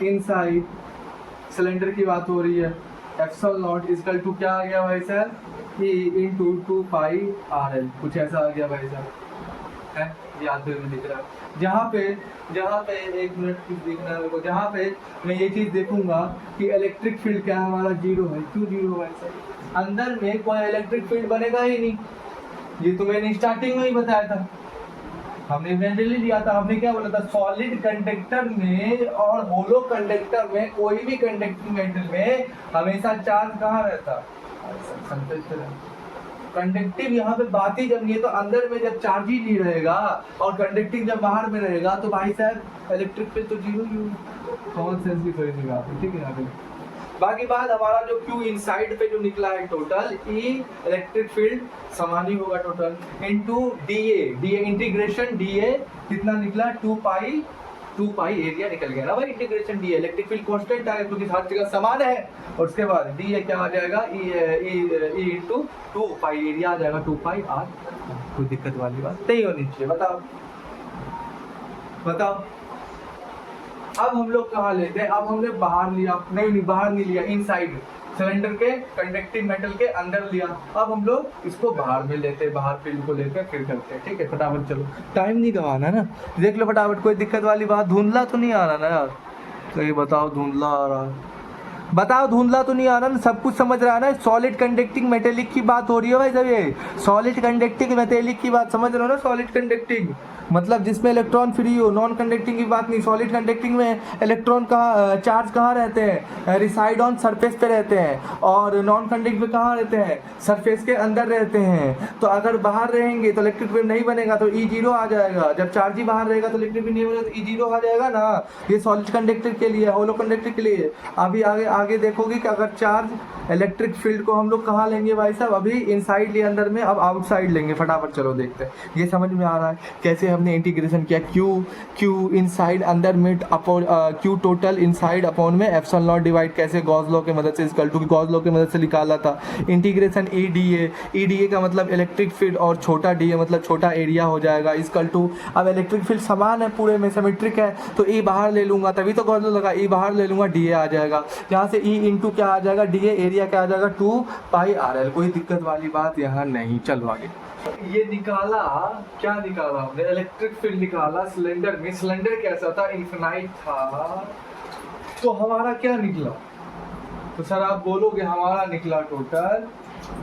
इनसाइड सिलेंडर की बात हो रही है, एप्सिलॉन नॉट इक्वल टू क्या आ गया भाई साहब ई इनटू 2 पाई आर एल, कुछ ऐसा आ गया भाई साहब है, याद में दिख रहा है। जहाँ पे एक मिनट कुछ देखना है मेरे को, जहाँ पे मैं ये चीज देखूंगा कि इलेक्ट्रिक फील्ड क्या है हमारा 0 है, क्यों 0 है सर, अंदर में कोई इलेक्ट्रिक फील्ड बनेगा ही नहीं, ये तो मैंने स्टार्टिंग में ही बताया था, हमने जनरली लिया था, हमने क्या बोला था सॉलिड कंडक्टर में और होलो कंडक्टर में, कोई भी कंडक्टिंग मेटल में हमेशा चार्ज कहाँ रहता है, कंडक्टिव, यहाँ पे बात ही जब नहीं है तो अंदर में जब चार्ज ही नहीं रहेगा और कंडक्टिंग जब बाहर में रहेगा तो भाई साहब इलेक्ट्रिक फील्ड तो 0 ही होगा, कॉमन सेंस की थोड़ी सी बात है, ठीक है ना। बाकी बात हमारा जो क्यू इनसाइड पे जो निकला है टोटल ई इलेक्ट्रिक फील्ड समान ही होगा total into D A integration D A कितना निकला 2 पाई एरिया निकल गया ना भाई, integration D electric field constant आ गया क्योंकि हर जगह समान है, और उसके बाद डी क्या आ जाएगा ई इनटू 2 पाई एरिया आ जाएगा 2 पाई आर, कोई दिक्कत वाली बात नहीं होनी चाहिए। बताओ अब हम लोग कहाँ लेते हैं, अब हमने बाहर लिया, नहीं बाहर नहीं लिया, इनसाइड सिलेंडर के कंडक्टिव मेटल के अंदर लिया, अब हम लोग इसको बाहर में लेते हैं, बाहर फील्ड को लेकर फिर करते हैं, ठीक है। फटाफट चलो, टाइम नहीं गवाना ना, देख लो फटाफट, कोई दिक्कत वाली बात, धुंधला तो नहीं आ रहा ना यार, तो ये बताओ धुंधला आ रहा है, बताओ धुंधला तो नहीं आ रहा ना, सब कुछ समझ रहा है ना, सॉलिड कंडक्टिंग मेटेलिक की बात हो रही है भाई साहब, ये सॉलिड कंडक्टिंग मेटेलिक की बात समझ रहे हो ना, सॉलिड कंडक्टिंग मतलब जिसमें इलेक्ट्रॉन फ्री हो, नॉन कंडक्टिंग की बात नहीं, सॉलिड कंडक्टिंग में इलेक्ट्रॉन कहाँ चार्ज कहाँ रहते हैं, रिसाइड ऑन सरफेस पे रहते हैं, और नॉन कंडक्टिंग पे कहाँ रहते हैं, सरफेस के अंदर रहते हैं, तो अगर बाहर रहेंगे तो इलेक्ट्रिक फील्ड नहीं बनेगा, तो ई 0 आ जाएगा, जब चार्ज ही बाहर रहेगा तो इलेक्ट्रिक फील्ड नहीं बनेगा तो ई 0 आ जाएगा ना, ये सॉलिड कंडक्टर के लिए, होलो कंडक्टर के लिए। अभी आगे देखोगे कि अगर चार्ज इलेक्ट्रिक फील्ड को हम लोग कहाँ लेंगे भाई साहब, अभी इनसाइड लिए अंदर में, अब आउटसाइड लेंगे, फटाफट चलो देखते हैं, ये समझ में आ रहा है कैसे हमने इंटीग्रेशन किया, क्यू इनसाइड अंदर में upon Q total inside upon में एप्सिलॉन नॉट डिवाइड कैसे गॉस लॉ की मदद से, इक्वल टू गॉस लॉ की मदद से निकाला था, इंटीग्रेशन ई डी ए का मतलब इलेक्ट्रिक फील्ड और छोटा डी ए मतलब छोटा एरिया हो जाएगा, इक्वल टू, अब इलेक्ट्रिक फील्ड समान है पूरे में, सिमेट्रिक है, तो ई बाहर ले लूंगा, तभी तो गॉस लॉ लगा, ई बाहर ले लूंगा, डी ए आ जाएगा, यहाँ से ई इंटू क्या आ जाएगा डी ए, एरिया क्या आ जाएगा 2 पाई आर एल, कोई दिक्कत वाली बात यहाँ नहीं। चलो आगे, ये निकाला, क्या निकाला हमने, इलेक्ट्रिक फील्ड निकाला सिलेंडर में। सिलेंडर कैसा था, इन्फिनाइट था। तो हमारा क्या निकला, तो सर आप बोलोगे हमारा निकला टोटल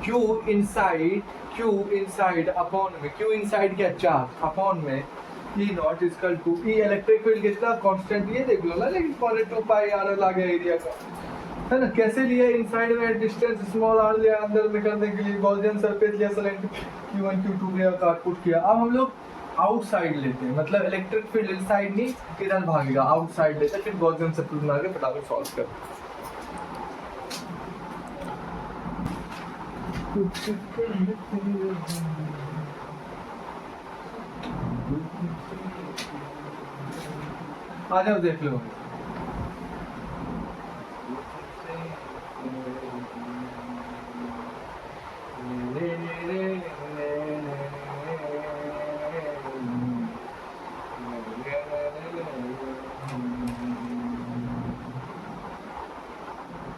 Q इनसाइड अपॉन में, Q इनसाइड क्या, चार्ज अपॉन में E not equal to E electric field कितना कांस्टेंट, ये देख लो ना, लेकिन 2 पाई RL आ गया एरिया का, है ना। कैसे लिया, इनसाइड में डिस्टेंस स्मॉल r लिया, अंदर में करने के लिए गॉसियन सरफेस लिया, सिलेंडर Q1 Q2 लिया, काटपुट किया। अब हम लोग आउटसाइड लेते हैं, मतलब इलेक्ट्रिक फील्ड इनसाइड नहीं, इधर भागेगा, आउटसाइड लेते हैं, फिर गॉसियन सरफेस बना के फटाफट सॉल्व कर। आ जाओ देख लो।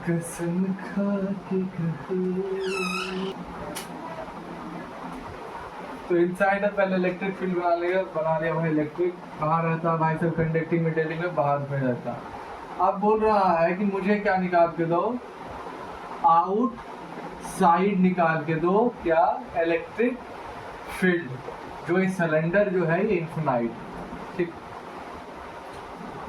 कसम खा के तो इनसाइड पहले इलेक्ट्रिक फील्ड बना लिया भाई। इलेक्ट्रिक कहाँ रहता भाई साहब, कंडक्टिंग मेटेरियल में बाहर में रहता। अब बोल रहा है कि मुझे क्या निकाल के दो, आउट साइड निकाल के दो, क्या, इलेक्ट्रिक फील्ड। जो ये सिलेंडर जो है ये इन्फिनाइट, ठीक।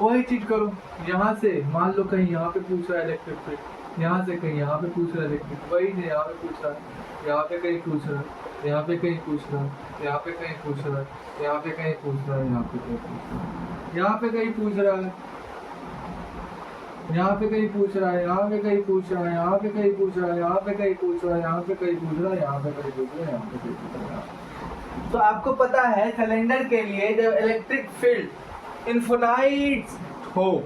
वही चीज करो, यहाँ से मान लो कहीं यहाँ पे पूछ रहा है इलेक्ट्रिक फील्ड, यहाँ से कहीं यहाँ पे पूछ रहा है इलेक्ट्रिक, वही नहीं, यहाँ पे पूछ रहा है, यहाँ पे कहीं पूछ रहा है, यहाँ पे कहीं पूछ रहा है, यहाँ पे कहीं पूछ रहा है, यहाँ पे कहीं पूछ रहा है, यहाँ पे कहीं पूछ रहा है, यहाँ पे कहीं पूछ रहा है, यहाँ पे कहीं पूछ रहा है, यहाँ पे कहीं पूछ रहा है, यहाँ पे कहीं पूछ रहा है, यहाँ पे कहीं पूछ रहा है, यहाँ पे कहीं पूछ रहा है, यहाँ पे कहीं पूछ रहा है, यहाँ पे कहीं पूछ रहा है। तो आपको पता है सिलेंडर के लिए जब इलेक्ट्रिक फील्ड इन्फिनाइट हो,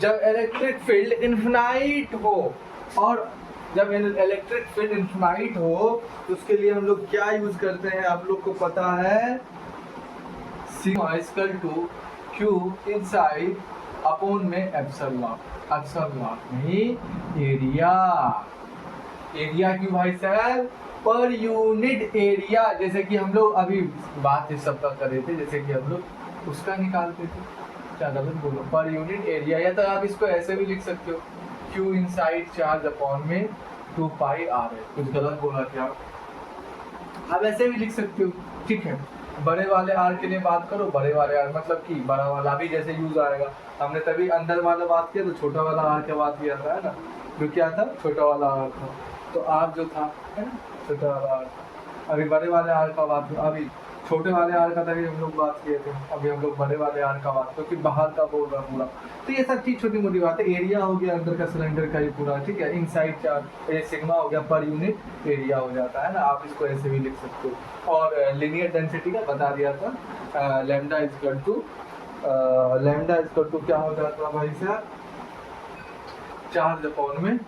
जब इलेक्ट्रिक फील्ड इन्फिनाइट हो, और जब इलेक्ट्रिक फील्ड इन्फिनाइट हो तो उसके लिए हम लोग क्या यूज करते हैं, आप लोग को पता है, sigma equal to Q inside upon में एप्सिलॉन नहीं, एरिया। एरिया क्यों भाई साहब, पर यूनिट एरिया। जैसे कि हम लोग अभी बात इस सब का कर रहे थे, जैसे कि हम लोग उसका निकालते थे, क्या गलत बोलो, पर यूनिट एरिया। या तो आप इसको ऐसे भी लिख सकते हो, Q इनसाइड चार्ज अपॉन में 2 पाई R है। कुछ गलत बोला क्या, आप ऐसे भी लिख सकते हो, ठीक है। बड़े वाले R के लिए बात करो, बड़े वाले R मतलब कि बड़ा वाला भी जैसे यूज आएगा। हमने तभी अंदर वाला बात किया तो छोटा वाला R के बात किया था, है ना, जो क्या था, छोटा वाला R था। तो R जो था, है ना, छोटा वाला R। अभी बड़े वाले R का बात, अभी छोटे वाले R का तभी हम लोग बात किए थे, अभी हम लोग बड़े वाले R का बात, क्योंकि बाहर का बोल रहा पूरा। तो ये सब चीज छोटी मोटी बात है। एरिया हो गया अंदर का सिलेंडर का ही पूरा, ठीक है। इनसाइड चार्ज, ये सिग्मा हो गया, पर यूनिट एरिया हो जाता है ना, आप इसको ऐसे भी लिख सकते हो। और लीनियर डेंसिटी का बता दिया था, लैम्डा इक्वल टू क्या हो जाता है भाई साहब, चार्ज अपॉन में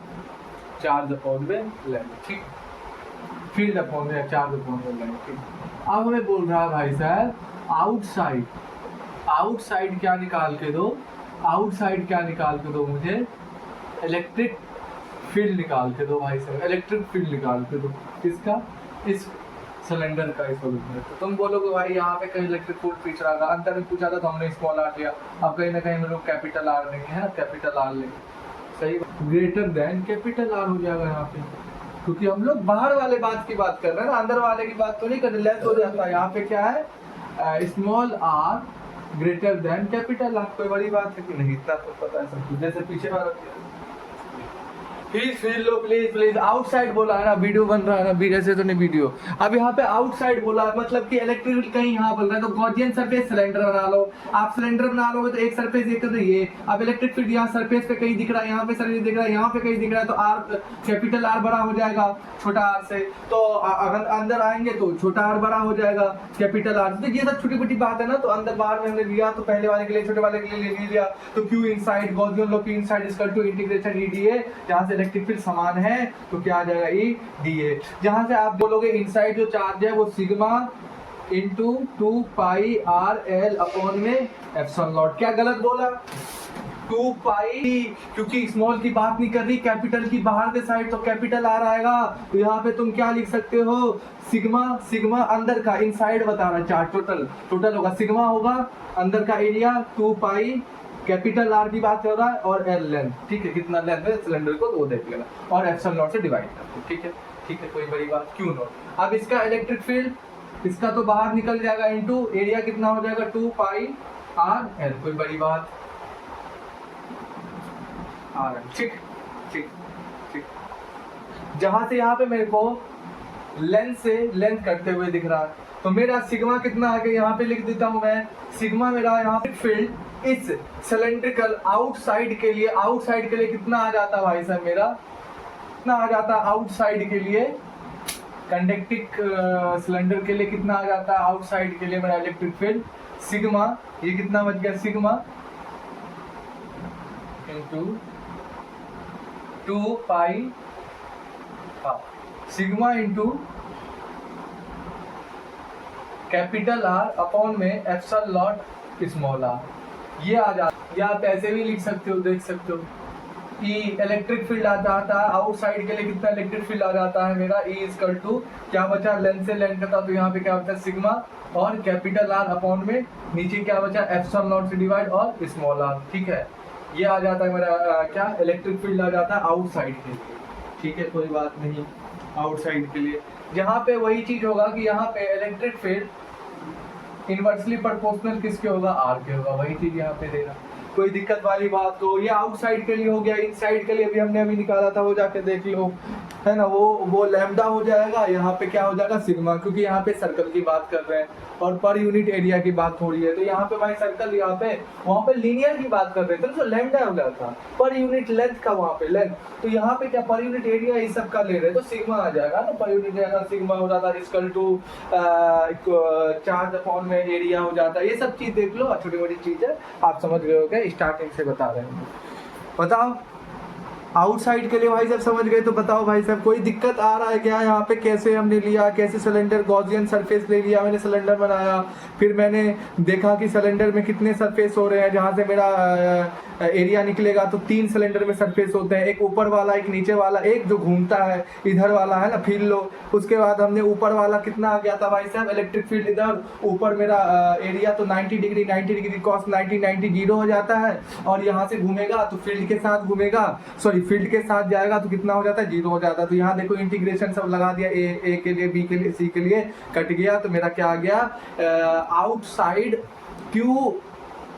लैम्डा, ठीक, फील्ड अपॉन में चार्ज अपॉन में लैम्डा, ठीक। अब हमें बोल रहा है भाई साहब आउटसाइड क्या निकाल के दो, मुझे इलेक्ट्रिक फील्ड निकाल के दो भाई साहब, इलेक्ट्रिक फील्ड निकाल के दो। किसका, इस सिलेंडर का, इस में। तो तुम बोलोगे भाई यहाँ पे कहीं इलेक्ट्रिक फील्ड पूछ रहा था, अंदर में पूछा था तो हमने स्मॉल r लिया। अब कहीं ना कहीं हम लोग कैपिटल R लेंगे, है ना, कैपिटल R लेंगे, सही, ग्रेटर देन कैपिटल R हो जाएगा यहाँ पे, क्योंकि हम लोग बाहर वाले बात की बात कर रहे हैं ना, अंदर वाले की बात तो नहीं कर रहे, लेस हो जाता है। यहाँ पे क्या है, small r greater than capital R। कोई बड़ी बात है कि नहीं, इतना तो पता है सब कुछ। जैसे पीछे वाला फील लो प्लीज। आउटसाइड बोला है ना, वीडियो बन रहा है ना, ऐसे तो नहीं वीडियो। अब यहाँ पे आउटसाइड बोला है, मतलब कि इलेक्ट्रिक फील्ड कहीं यहाँ बोल रहा है, तो गॉसियन सरफेस सिलेंडर बना लो। आप सिलेंडर बना लोगे तो एक सरफेस ये तो ये, अब इलेक्ट्रिक फील्ड यहाँ सरफेस पे कहीं दिख रहा है, यहाँ पे सरफेस दिख रहा है, यहाँ पे कहीं दिख रहा है, तो R कैपिटल R बड़ा हो जाएगा छोटा r से। तो अगर अंदर आएंगे तो छोटा r बड़ा हो जाएगा कैपिटल R। तो ये सब छोटी मोटी बात है ना। तो अंदर बाहर में हमने लिया, तो पहले वाले के लिए छोटे वाले के लिए ले लिया, तो Q inside Gaussian law Q inside equal to integration EdA, जहाँ से इलेक्ट्रिक फील्ड समान है तो क्या आ जाएगा, EdA। जहां से आप बोलोगे इनसाइड जो चार्ज है वो सिग्मा इंटू 2 पाई RL अपॉन में एप्सिलॉन नॉट। क्या गलत बोला, 2 2 पाई, क्योंकि स्मॉल की बात नहीं कर रही, कैपिटल की बाहर के साइड तो कैपिटल आर आएगा, तो यहाँ पे तुम क्या लिख सकते हो, सिग्मा, सिग्मा अंदर का इनसाइड बता रहा है चार्ट, टोटल होगा, सिग्मा होगा अंदर का एरिया 2 पाई, कैपिटल आर की बात कर रहा है, और एल लेंथ, ठीक है, कितना लेंथ है सिलेंडर को तो वो देख लेना, और एप्सिलॉन नॉट से डिवाइड कर दो, ठीक है, ठीक है, कोई बड़ी बात, क्यू नॉट। अब इसका इलेक्ट्रिक फील्ड, इसका तो बाहर निकल जाएगा, इनटू एरिया कितना हो जाएगा 2 पाई आर एल, कोई बड़ी बात, आर एल, ठीक ठीक ठीक। जहां से यहाँ पे मेरे को लेंथ से लेंथ करते हुए दिख रहा है, तो मेरा सिग्मा कितना आ गया, यहाँ पे लिख देता हूं मैं, सिग्मा मेरा यहाँ पे फील्ड इस सिलेंड्रिकल आउटसाइड के लिए, आउटसाइड के लिए कितना आ जाता है भाई साहब, मेरा कितना आ जाता है आउटसाइड के लिए, कंडक्टिंग सिलेंडर के लिए कितना आ जाता है आउटसाइड के लिए मेरा इलेक्ट्रिक फील्ड, सिग्मा, ये कितना बच गया, sigma into 2 pi, sigma into capital R upon में एप्सिलॉन नॉट स्मॉल आर, ये आ जाता, या आप ऐसे भी लिख सकते हो, देख सकते हो, ई इलेक्ट्रिक फील्ड आ जाता है आउटसाइड के लिए, कितना इलेक्ट्रिक फील्ड आ जाता है मेरा, ई इक्वल टू क्या बचा, लेंथ से लेंथ का था, तो यहाँ पे क्या बचा सिग्मा, और कैपिटल आर अपॉन में नीचे क्या बचा एप्सिलॉन नॉट से डिवाइड और स्मॉल आर, ठीक है, ये आ जाता है मेरा क्या इलेक्ट्रिक फील्ड आ जाता है आउटसाइड के लिए, ठीक है, कोई बात नहीं, आउटसाइड के लिए, जहाँ पे वही चीज होगा कि यहाँ पे इलेक्ट्रिक फील्ड इनवर्सली प्रोपोर्शनल किसके होगा, आर के होगा, वही चीज यहाँ पे देना, कोई दिक्कत वाली बात, तो ये आउटसाइड के लिए हो गया, इनसाइड के लिए भी हमने अभी निकाला था, वो जाके देख लो, है ना, वो लैम्डा हो जाएगा, यहाँ पे क्या हो जाएगा सिग्मा, क्योंकि यहाँ पे सर्कल की बात कर रहे हैं और पर यूनिट एरिया की बात हो रही है, तो यहाँ पे भाई सर्कल, यहाँ पे वहाँ पे लीनियर की बात कर रहे थे, तो लैम्डा हो जाता पर यूनिट लेंथ का, वहाँ पे लेंथ, तो यहाँ पे क्या पर यूनिट एरिया इस सब का ले रहे हैं, तो सिग्मा आ जाएगा ना, पर यूनिट एरिया सिग्मा हो जाता है इक्वल टू चार्ज अपॉन में एरिया हो जाता है, ये सब चीज देख लो, छोटी मोटी चीज है, आप समझ गए हो क्या, स्टार्टिंग से बता रहे हैं, बताओ आउटसाइड के लिए भाई साहब समझ गए, तो बताओ भाई साहब कोई दिक्कत आ रहा है क्या, यहाँ पे कैसे हमने लिया, कैसे सिलेंडर गॉसियन सरफेस ले लिया, मैंने सिलेंडर बनाया, फिर मैंने देखा कि सिलेंडर में कितने सरफेस हो रहे हैं, जहाँ से मेरा एरिया निकलेगा, तो 3 सिलेंडर में सरफेस होते हैं, एक ऊपर वाला, एक नीचे वाला, एक जो घूमता है इधर वाला, है ना, फील लो, उसके बाद हमने ऊपर वाला कितना आ गया था भाई साहब, इलेक्ट्रिक फील्ड इधर ऊपर मेरा एरिया तो 90 डिग्री कॉस 90 जीरो हो जाता है, और यहाँ से घूमेगा तो फील्ड के साथ घूमेगा, सॉरी फील्ड के साथ जाएगा तो कितना हो जाता है, जीरो हो जाता है, तो यहाँ देखो इंटीग्रेशन सब लगा दिया, ए के लिए, बी के लिए, सी के लिए कट गया, तो मेरा क्या आ गया outside Q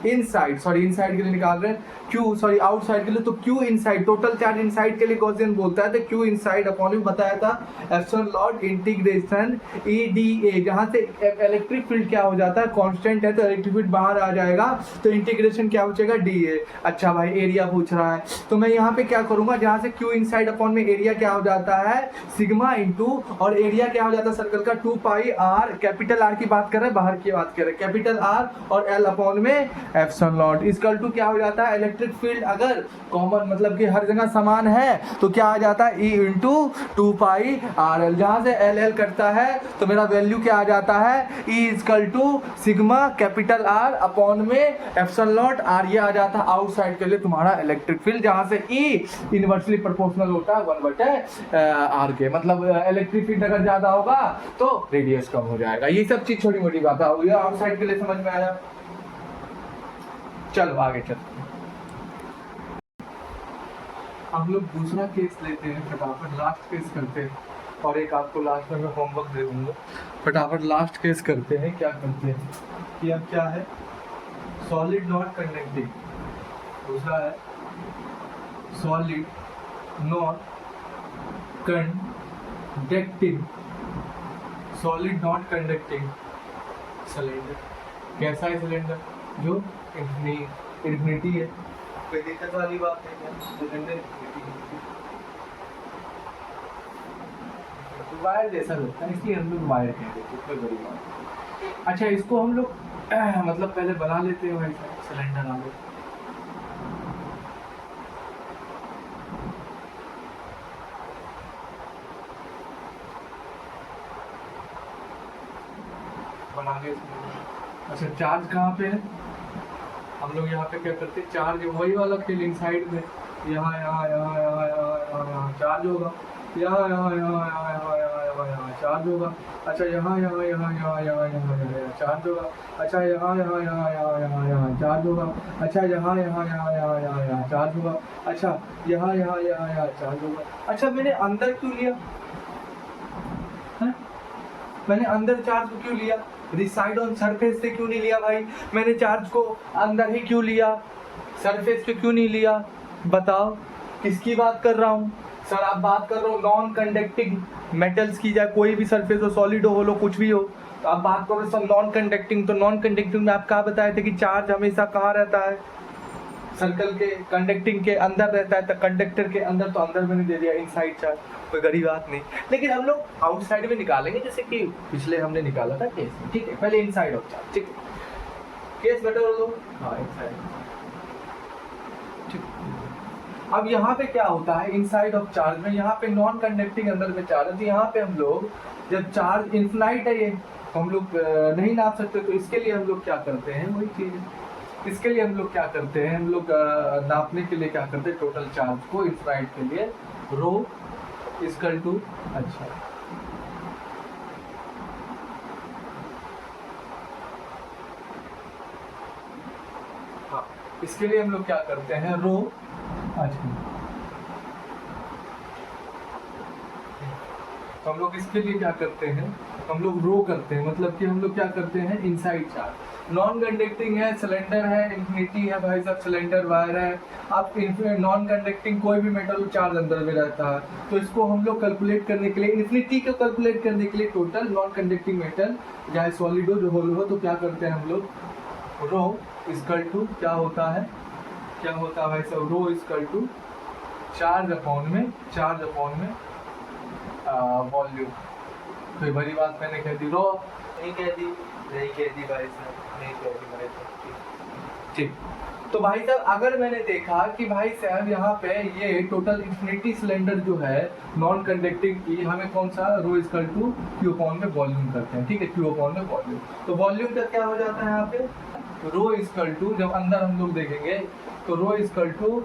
inside, sorry inside के लिए निकाल रहे हैं, क्यू सॉरी आउटसाइड के लिए, तो Q inside, total charge inside के लिए गॉसियन बोलता है, तो क्यू इनसाइड अपॉन में बताया था epsilon not integration E d ए, जहां से इलेक्ट्रिक फील्ड क्या हो जाता है कांस्टेंट है, तो इलेक्ट्रिक फील्ड बाहर आ जाएगा, तो इंटीग्रेशन क्या बचेगा डी ए। अच्छा भाई एरिया पूछ रहा है, तो मैं यहाँ पे क्या करूंगा, जहां से क्यू इनसाइड अपॉन में एरिया क्या हो जाता है सिग्मा इंटू, और एरिया क्या हो जाता है सर्कल का 2 पाई आर, कैपिटल आर की बात कर रहे हैं, बाहर की बात कर रहे हैं, कैपिटल आर और एल अपॉन में एप्सिलॉन नॉट इक्वल टू क्या हो जाता है, इलेक्ट्रिक फील्ड अगर कॉमन मतलब कि हर जगह समान है तो क्या आ जाता है, E into 2 pi R L, जहां से एल एल कटता है तो मेरा वैल्यू क्या आ जाता है, E equal to sigma capital R upon में एप्सिलॉन नॉट आर, ये आ जाता है आउटसाइड के लिए तुम्हारा इलेक्ट्रिक फील्ड, जहां से ई इनवर्सली प्रोपोर्शनल होता है 1/r के, मतलब इलेक्ट्रिक फील्ड अगर ज्यादा होगा तो रेडियस कम हो जाएगा, ये सब चीज छोटी मोटी बात है, आउटसाइड के लिए समझ में आया। चलो आगे चलते हैं, हम लोग दूसरा केस लेते हैं, फटाफट लास्ट केस करते हैं, और एक आपको लास्ट में मैं होमवर्क दे दूंगा, फटाफट लास्ट केस करते हैं। क्या करते हैं कि अब क्या है, सॉलिड नॉट कंडक्टिंग, दूसरा है solid not conducting, solid not conducting cylinder, कैसा है सिलेंडर, जो इन्फिनिटी है, कोई दिक्कत वाली बात नहीं है, सिलेंडर तो वायर जैसा लगता है, इसलिए हम लोग वायर कहते हैं, कोई बड़ी बात। अच्छा इसको हम लोग मतलब पहले बना लेते हैं वैसा सिलेंडर, आगे बना के। अच्छा चार्ज कहाँ पे है, हम लोग यहाँ पे क्या करते हैं, चार्ज वही वाला खेल इनसाइड में, यहाँ यहाँ यहाँ यहाँ यहाँ यहाँ यहाँ चार्ज होगा, यहाँ यहाँ यहाँ यहाँ यहाँ यहाँ यहाँ यहाँ चार्ज होगा। अच्छा यहाँ यहाँ यहाँ यहाँ यहाँ यहाँ यहाँ चार्ज होगा। अच्छा यहाँ यहाँ यहाँ यहाँ यहाँ यहाँ चार्ज होगा। अच्छा यहाँ यहाँ यहाँ यहाँ यहाँ यहाँ चार्ज होगा। अच्छा यहाँ यहाँ यहाँ यहाँ चार्ज होगा। अच्छा मैंने अंदर क्यों लिया है? मैंने अंदर चार्ज को क्यों लिया? रिसाइड ऑन सरफेस से क्यों नहीं लिया भाई? मैंने चार्ज को अंदर ही क्यों लिया, सरफेस पे क्यों नहीं लिया? बताओ किसकी बात कर रहा हूँ सर? आप बात कर रहे हो नॉन कंडक्टिंग मेटल्स की, जाए कोई भी सरफेस हो, सॉलिड हो कुछ भी हो, तो आप बात करो सर नॉन कंडक्टिंग। तो नॉन कंडक्टिंग में आप कहा बताए थे कि चार्ज हमेशा कहाँ रहता है? सर्कल के कंडक्टिंग के अंदर रहता है। तो कंडक्टर के अंदर, तो अंदर मैंने दे दिया इनसाइड चार्ज, कोई गरीब बात नहीं। लेकिन हम लोग आउटसाइड में निकालेंगे, जैसे कि पिछले हमने निकाला था केस में, ठीक है? पहले इनसाइड ऑफ चार्ज, ठीक है? केस बेटर हो, हाँ इनसाइड, ठीक। अब यहाँ पे क्या होता है इनसाइड ऑफ चार्ज में, यहाँ पे नॉन कंडक्टिंग अंदर में चार्ज है, तो यहाँ पे हम लोग जब चार्ज इन्फिनाइट है, ये हम लोग नहीं नाप सकते, तो इसके लिए हम लोग क्या करते हैं, वही चीज है, इसके लिए हम लोग क्या करते हैं, हम लोग नापने के लिए क्या करते हैं, टोटल चार्ज को इन्फिनाइट के लिए रो इक्वल टू, अच्छा हाँ, इसके लिए हम लोग क्या करते हैं, रो, अच्छा तो हम लोग इसके लिए क्या करते हैं, हम लोग रो करते हैं, मतलब कि हम लोग क्या करते हैं, इनसाइड चार्ज। नॉन कंडक्टिंग है, सिलेंडर है, इंफिनिटी है भाई साहब, सिलेंडर वायर है। आप नॉन कंडक्टिंग कोई भी मेटल चार्ज अंदर में रहता है, तो इसको हम लोग कैलकुलेट करने के लिए, इंफिनिटी को कैलकुलेट करने के लिए टोटल नॉन कंडक्टिंग मेटल चाहे सॉलिड हो जो होल हो, तो क्या करते हैं हम लोग, रो इक्वल टू क्या होता है, क्या होता है भाई साहब, रो इक्वल टू चार्ज अपॉन में वॉल्यूम। तो बड़ी बात मैंने कह दी, रो नहीं कह दी भाई साहब, नहीं कह दी भाई साहब, ठीक। तो भाई साहब अगर मैंने देखा कि भाई साहब यहाँ पे ये टोटल इंफिनिटी सिलेंडर जो है नॉन कंडक्टिंग की, हमें कौन सा, रो इक्वल टू क्यू अपॉन में वॉल्यूम करते हैं, ठीक है? क्यू अपॉन में वॉल्यूम, तो वॉल्यूम का क्या हो जाता है यहाँ पे, रो इक्वल टू, जब अंदर हम लोग देखेंगे तो rho equal to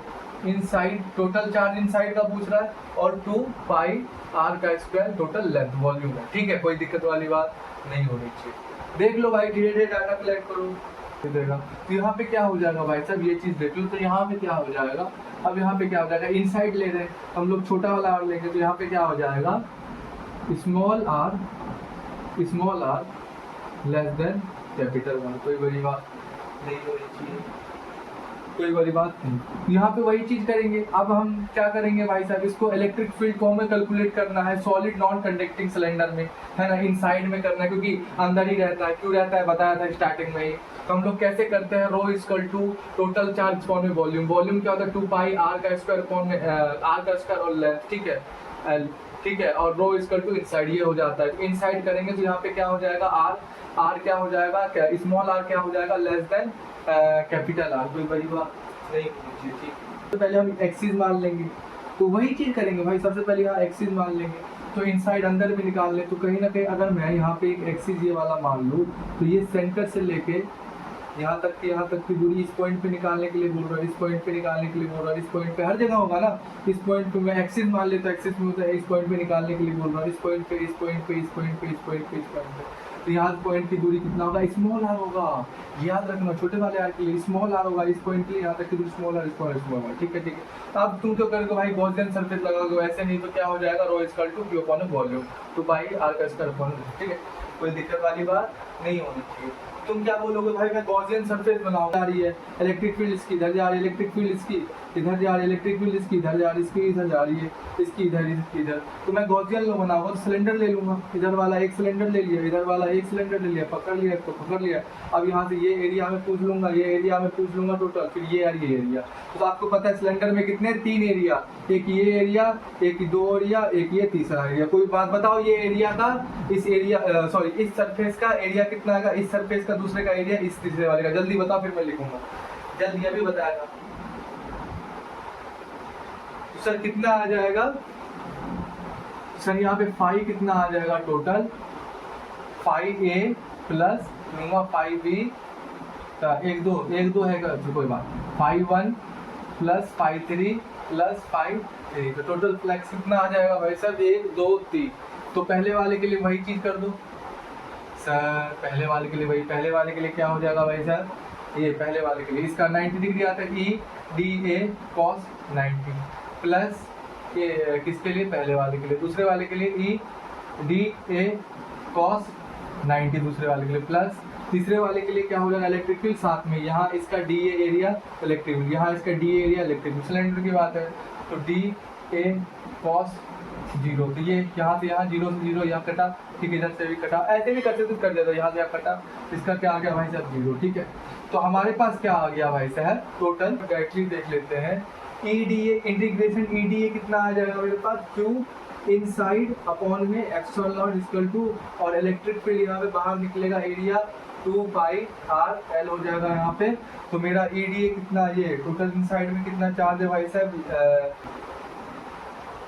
inside, total charge inside का पूछ रहा है, और 2 पाई आर का स्क्वायर टोटल लेंथ वॉल्यूम है, ठीक है? कोई दिक्कत वाली बात नहीं होनी चाहिए। देख लो भाई, धीरे धीरे डाटा कलेक्ट करो, देगा। तो यहाँ पे क्या हो जाएगा भाई साहब, ये चीज देख लो, तो यहाँ पे क्या हो जाएगा, अब यहाँ पे क्या हो जाएगा, इनसाइड ले रहे हैं हम लोग, छोटा वाला आर लेंगे, तो यहाँ पे क्या हो जाएगा, small R less than capital R. कोई बड़ी बात नहीं होनी चाहिए, कोई बड़ी बात नहीं। यहाँ पे वही चीज करेंगे। अब हम क्या करेंगे भाई साहब, इसको इलेक्ट्रिक फील्ड को हमें कैलकुलेट करना है सॉलिड नॉन कंडक्टिंग सिलेंडर में, है ना? इनसाइड में करना है, क्योंकि अंदर ही रहता है। क्यों रहता है बताया था स्टार्टिंग में ही। तो हम लोग कैसे करते हैं, rho equal to total charge upon में वॉल्यूम। वॉल्यूम क्या होता है, 2 पाई आर का स्क्वायर अपॉन में आर का स्क्वायर और लेंथ, ठीक है, एल, ठीक है, और रो इक्वल टू इनसाइड, ये हो जाता है। इनसाइड करेंगे तो यहाँ पे क्या हो जाएगा, आर क्या हो जाएगा, क्या स्मॉल आर क्या हो जाएगा, लेस देन कैपिटल आर। कोई बड़ी बात नहीं होनी चाहिए, ठीक। तो पहले हम एक्सिस मान लेंगे, तो वही चीज करेंगे भाई, सबसे पहले यहाँ एक्सिस मान लेंगे, तो इनसाइड अंदर में निकाल लें। तो कहीं ना कहीं अगर मैं यहाँ पे एक एक्सिस ये वाला मान लूँ, तो ये सेंटर से लेके यहाँ तक की दूरी इस पॉइंट पे निकालने के लिए बोल रहा है, इस पॉइंट पे निकालने के लिए बोल रहा है, इस पॉइंट पे हर जगह होगा ना, इस पॉइंट पे मैं एक्सिस मान लेता हूँ, एक्सिस में होता है, इस पॉइंट पे निकालने के लिए बोल रहा है, इस पॉइंट पे, इस पॉइंट पे, इस पॉइंट पे, इस पॉइंट पे, इस पॉइंट पे। तो यहाँ पॉइंट की दूरी कितना होगा, स्मॉल आर होगा, याद रखना, छोटे वाले आर के लिए स्मॉल आर होगा, इस पॉइंट के लिए यहाँ तक की दूरी स्मॉल आर, स्मॉल आर, ठीक है, ठीक है। तो अब तुम क्यों करोगे भाई, गॉसियन सरफेस लगाओगे, ऐसे नहीं तो क्या हो जाएगा, rho equal to Q upon volume, 2 pi R का स्क्वायर अपॉन, ठीक है, कोई दिक्कत वाली बात नहीं होनी चाहिए। तुम क्या बोलोगे भाई, मैं गॉसियन सरफेस बनाऊं, जा रही है इलेक्ट्रिक फील्ड इसकी, इधर जा रही है इलेक्ट्रिक फील्ड इसकी, इधर जा रही है इलेक्ट्रिक फील्ड इसकी, इधर जा रही है इसकी, इधर जा रही है इसकी, इधर इसकी, इधर। तो मैं गॉसियन लो बनाऊंगा तो सिलेंडर ले लूंगा, इधर वाला एक सिलेंडर ले लिया, इधर वाला एक सिलेंडर ले लिया, पकड़ लिया इसको, पकड़ लिया। अब यहाँ से ये एरिया में पूछ लूंगा, ये एरिया में पूछ लूंगा टोटल, फिर ये एरिया। तो आपको पता है सिलेंडर में कितने, 3 एरिया, एक ये एरिया, एक 2 एरिया, एक ये तीसरा एरिया। कोई बात बताओ, ये एरिया का इस एरिया सॉरी इस सरफेस का एरिया कितना आएगा, इस सरफेस का दूसरे का एरिया इस तीसरे वाले का, जल्दी बताओ फिर मैं लिखूंगा, जल्दी अभी बताएगा सर कितना आ जाएगा। सर यहाँ पे फाई कितना आ जाएगा टोटल, 5a प्लस लूंगा 5b एक दो है कोई बात, phi 1 plus phi 3 plus phi 3, तो टोटल फ्लक्स कितना आ जाएगा भाई साहब 1 2 3। तो पहले वाले के लिए वही चीज़ कर दो सर, पहले वाले के लिए वही, पहले वाले के लिए क्या हो जाएगा भाई साहब, ये पहले वाले के लिए इसका 90 डिग्री आता है, ई डी ए कॉस 90 प्लस ये किसके लिए, पहले वाले के लिए, दूसरे वाले के लिए ई डी ए कॉस 90 दूसरे वाले के लिए, प्लस तीसरे वाले के लिए क्या हो जाएगा इलेक्ट्रिक फील्ड साथ में, यहाँ इसका D A area electric field, यहाँ इसका D A area electric field, cylinder की बात है तो डी ए कॉस 0, तो ये यहाँ से यहाँ 0 से 0 यहाँ कटा, ठीक है, इधर से भी कटा, ऐसे भी करते तो कर देता, यहाँ से यहाँ कटा, इसका क्या आ गया भाई साहब 0, ठीक है। तो हमारे पास क्या आ गया भाई साहब टोटल, डायरेक्टली देख लेते हैं, ई d A integration E d A कितना आ जाएगा मेरे पास, क्यू इनसाइड अपॉन में एक्सटर्नल नॉट इक्वल टू, और इलेक्ट्रिक फील्ड यहाँ पे बाहर निकलेगा एरिया 2 पाई आर एल हो जाएगा यहाँ पे। तो मेरा ई डी ए कितना, ये टोटल इनसाइड में कितना चार्ज है भाई साहब,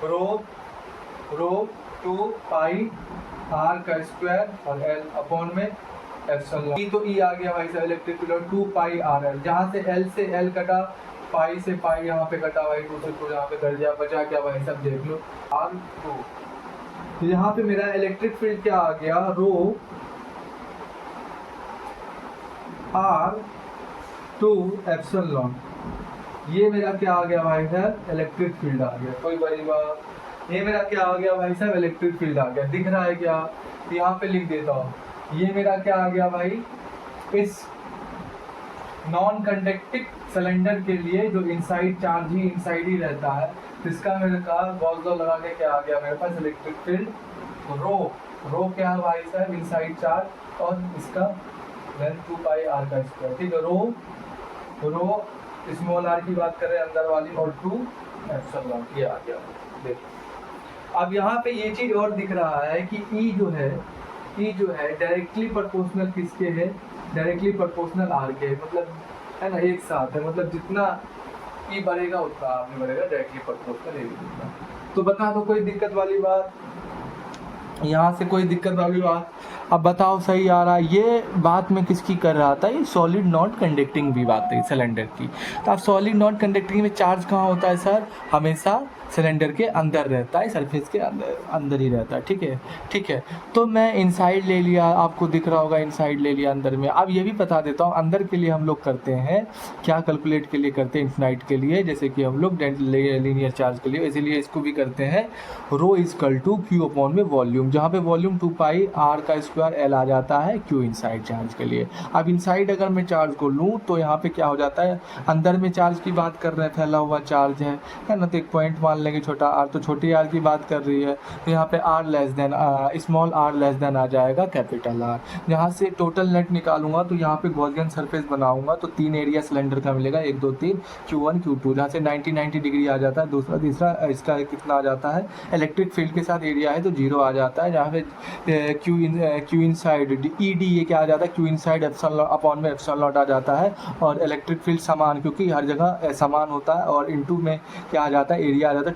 रो 2 पाई आर का स्क्वायर और एल अपॉन में एप्सिलॉन, ई तो ई आ गया भाई साहब electric field 2 pi R L, जहाँ से एल से एल कटा, पाई से पाई यहाँ पे कटा भाई, दूसरे को यहाँ पे कर दिया, बचा क्या भाई साहब देख लो R2। तो यहाँ पे मेरा इलेक्ट्रिक फील्ड क्या आ गया, रो R2 एप्सिलॉन, ये मेरा क्या आ गया भाई साहब इलेक्ट्रिक फील्ड आ गया, कोई बड़ी बात, ये मेरा क्या आ गया भाई साहब इलेक्ट्रिक फील्ड आ गया, दिख रहा है क्या, यहाँ पे लिख देता हूँ, ये मेरा क्या आ गया भाई, इस नॉन कंडक्टिंग सिलेंडर के लिए जो inside charge he inside he रहता है, तो इसका मेरे का गॉस लॉ लगा के क्या आ गया मेरे पास इलेक्ट्रिक फील्ड, रो क्या है भाई साहब इनसाइड चार्ज, और इसका लेंथ 2 पाई आर का स्क्वायर, ठीक है, रो स्मॉल आर की बात कर रहे हैं अंदर वाली, और 2 एप्सिलॉन, ये आ गया देखो। अब यहाँ पे ये चीज और दिख रहा है कि ई जो है डायरेक्टली प्रोपोर्शनल किसके है, डायरेक्टली प्रोपोर्शनल आर के, मतलब है ना एक साथ है, मतलब जितना ई बढ़ेगा उतना आर भी बढ़ेगा, डायरेक्टली प्रोपोर्शनल ए भी उतना। तो बता दो कोई दिक्कत वाली बात, यहाँ से कोई दिक्कत वाली बात, अब बताओ सही आ रहा है। ये बात मैं किसकी कर रहा था, ये सॉलिड नॉट कंडक्टिंग भी बात है सिलेंडर की। तो अब सॉलिड नॉट कंडक्टिंग में चार्ज कहाँ होता है सर, हमेशा सिलेंडर के अंदर रहता है, सरफेस के अंदर ही रहता है, ठीक है। तो मैं इनसाइड ले लिया, आपको दिख रहा होगा इनसाइड ले लिया अंदर में। अब ये भी बता देता हूँ, अंदर के लिए हम लोग करते हैं क्या, कैलकुलेट के लिए करते हैं इनफिनाइट के लिए, जैसे कि हम लोग लीनियर चार्ज के लिए, इसीलिए इसको भी करते हैं रो इजकल टू क्यू अपॉन में वॉल्यूम, जहाँ पे वॉल्यूम 2 पाई आर का स्क्वायर एल आ जाता है क्यू इनसाइड चार्ज के लिए। अब इनसाइड अगर मैं चार्ज को लूँ तो यहाँ पे क्या हो जाता है, अंदर में चार्ज की बात कर रहे हैं, फैला हुआ चार्ज है ना, तो एक पॉइंट मान लेंगे छोटा आर, तो छोटी आर की बात कर रही है, तो यहाँ पे R less than small R less than आ जाएगा कैपिटल आर। यहाँ से टोटल नेट निकालूंगा तो यहाँ पे गॉसियन सरफेस बनाऊंगा तो 3 एरिया सिलेंडर का मिलेगा, 1 2 3 Q1 Q2, जहाँ से 90 डिग्री आ जाता है, दूसरा तीसरा इसका कितना आ जाता है, इलेक्ट्रिक फील्ड के साथ एरिया है तो 0 आ जाता है, जहाँ पे क्यू इनसाइड ई डी ये क्या आ जाता है, क्यू इनसाइड एप्सिलॉन अपॉन में एप्सिलॉन नॉट आ जाता है, और इलेक्ट्रिक फील्ड समान, क्योंकि हर जगह समान होता है, और इनटू में क्या आ जाता है एरिया आ जाता है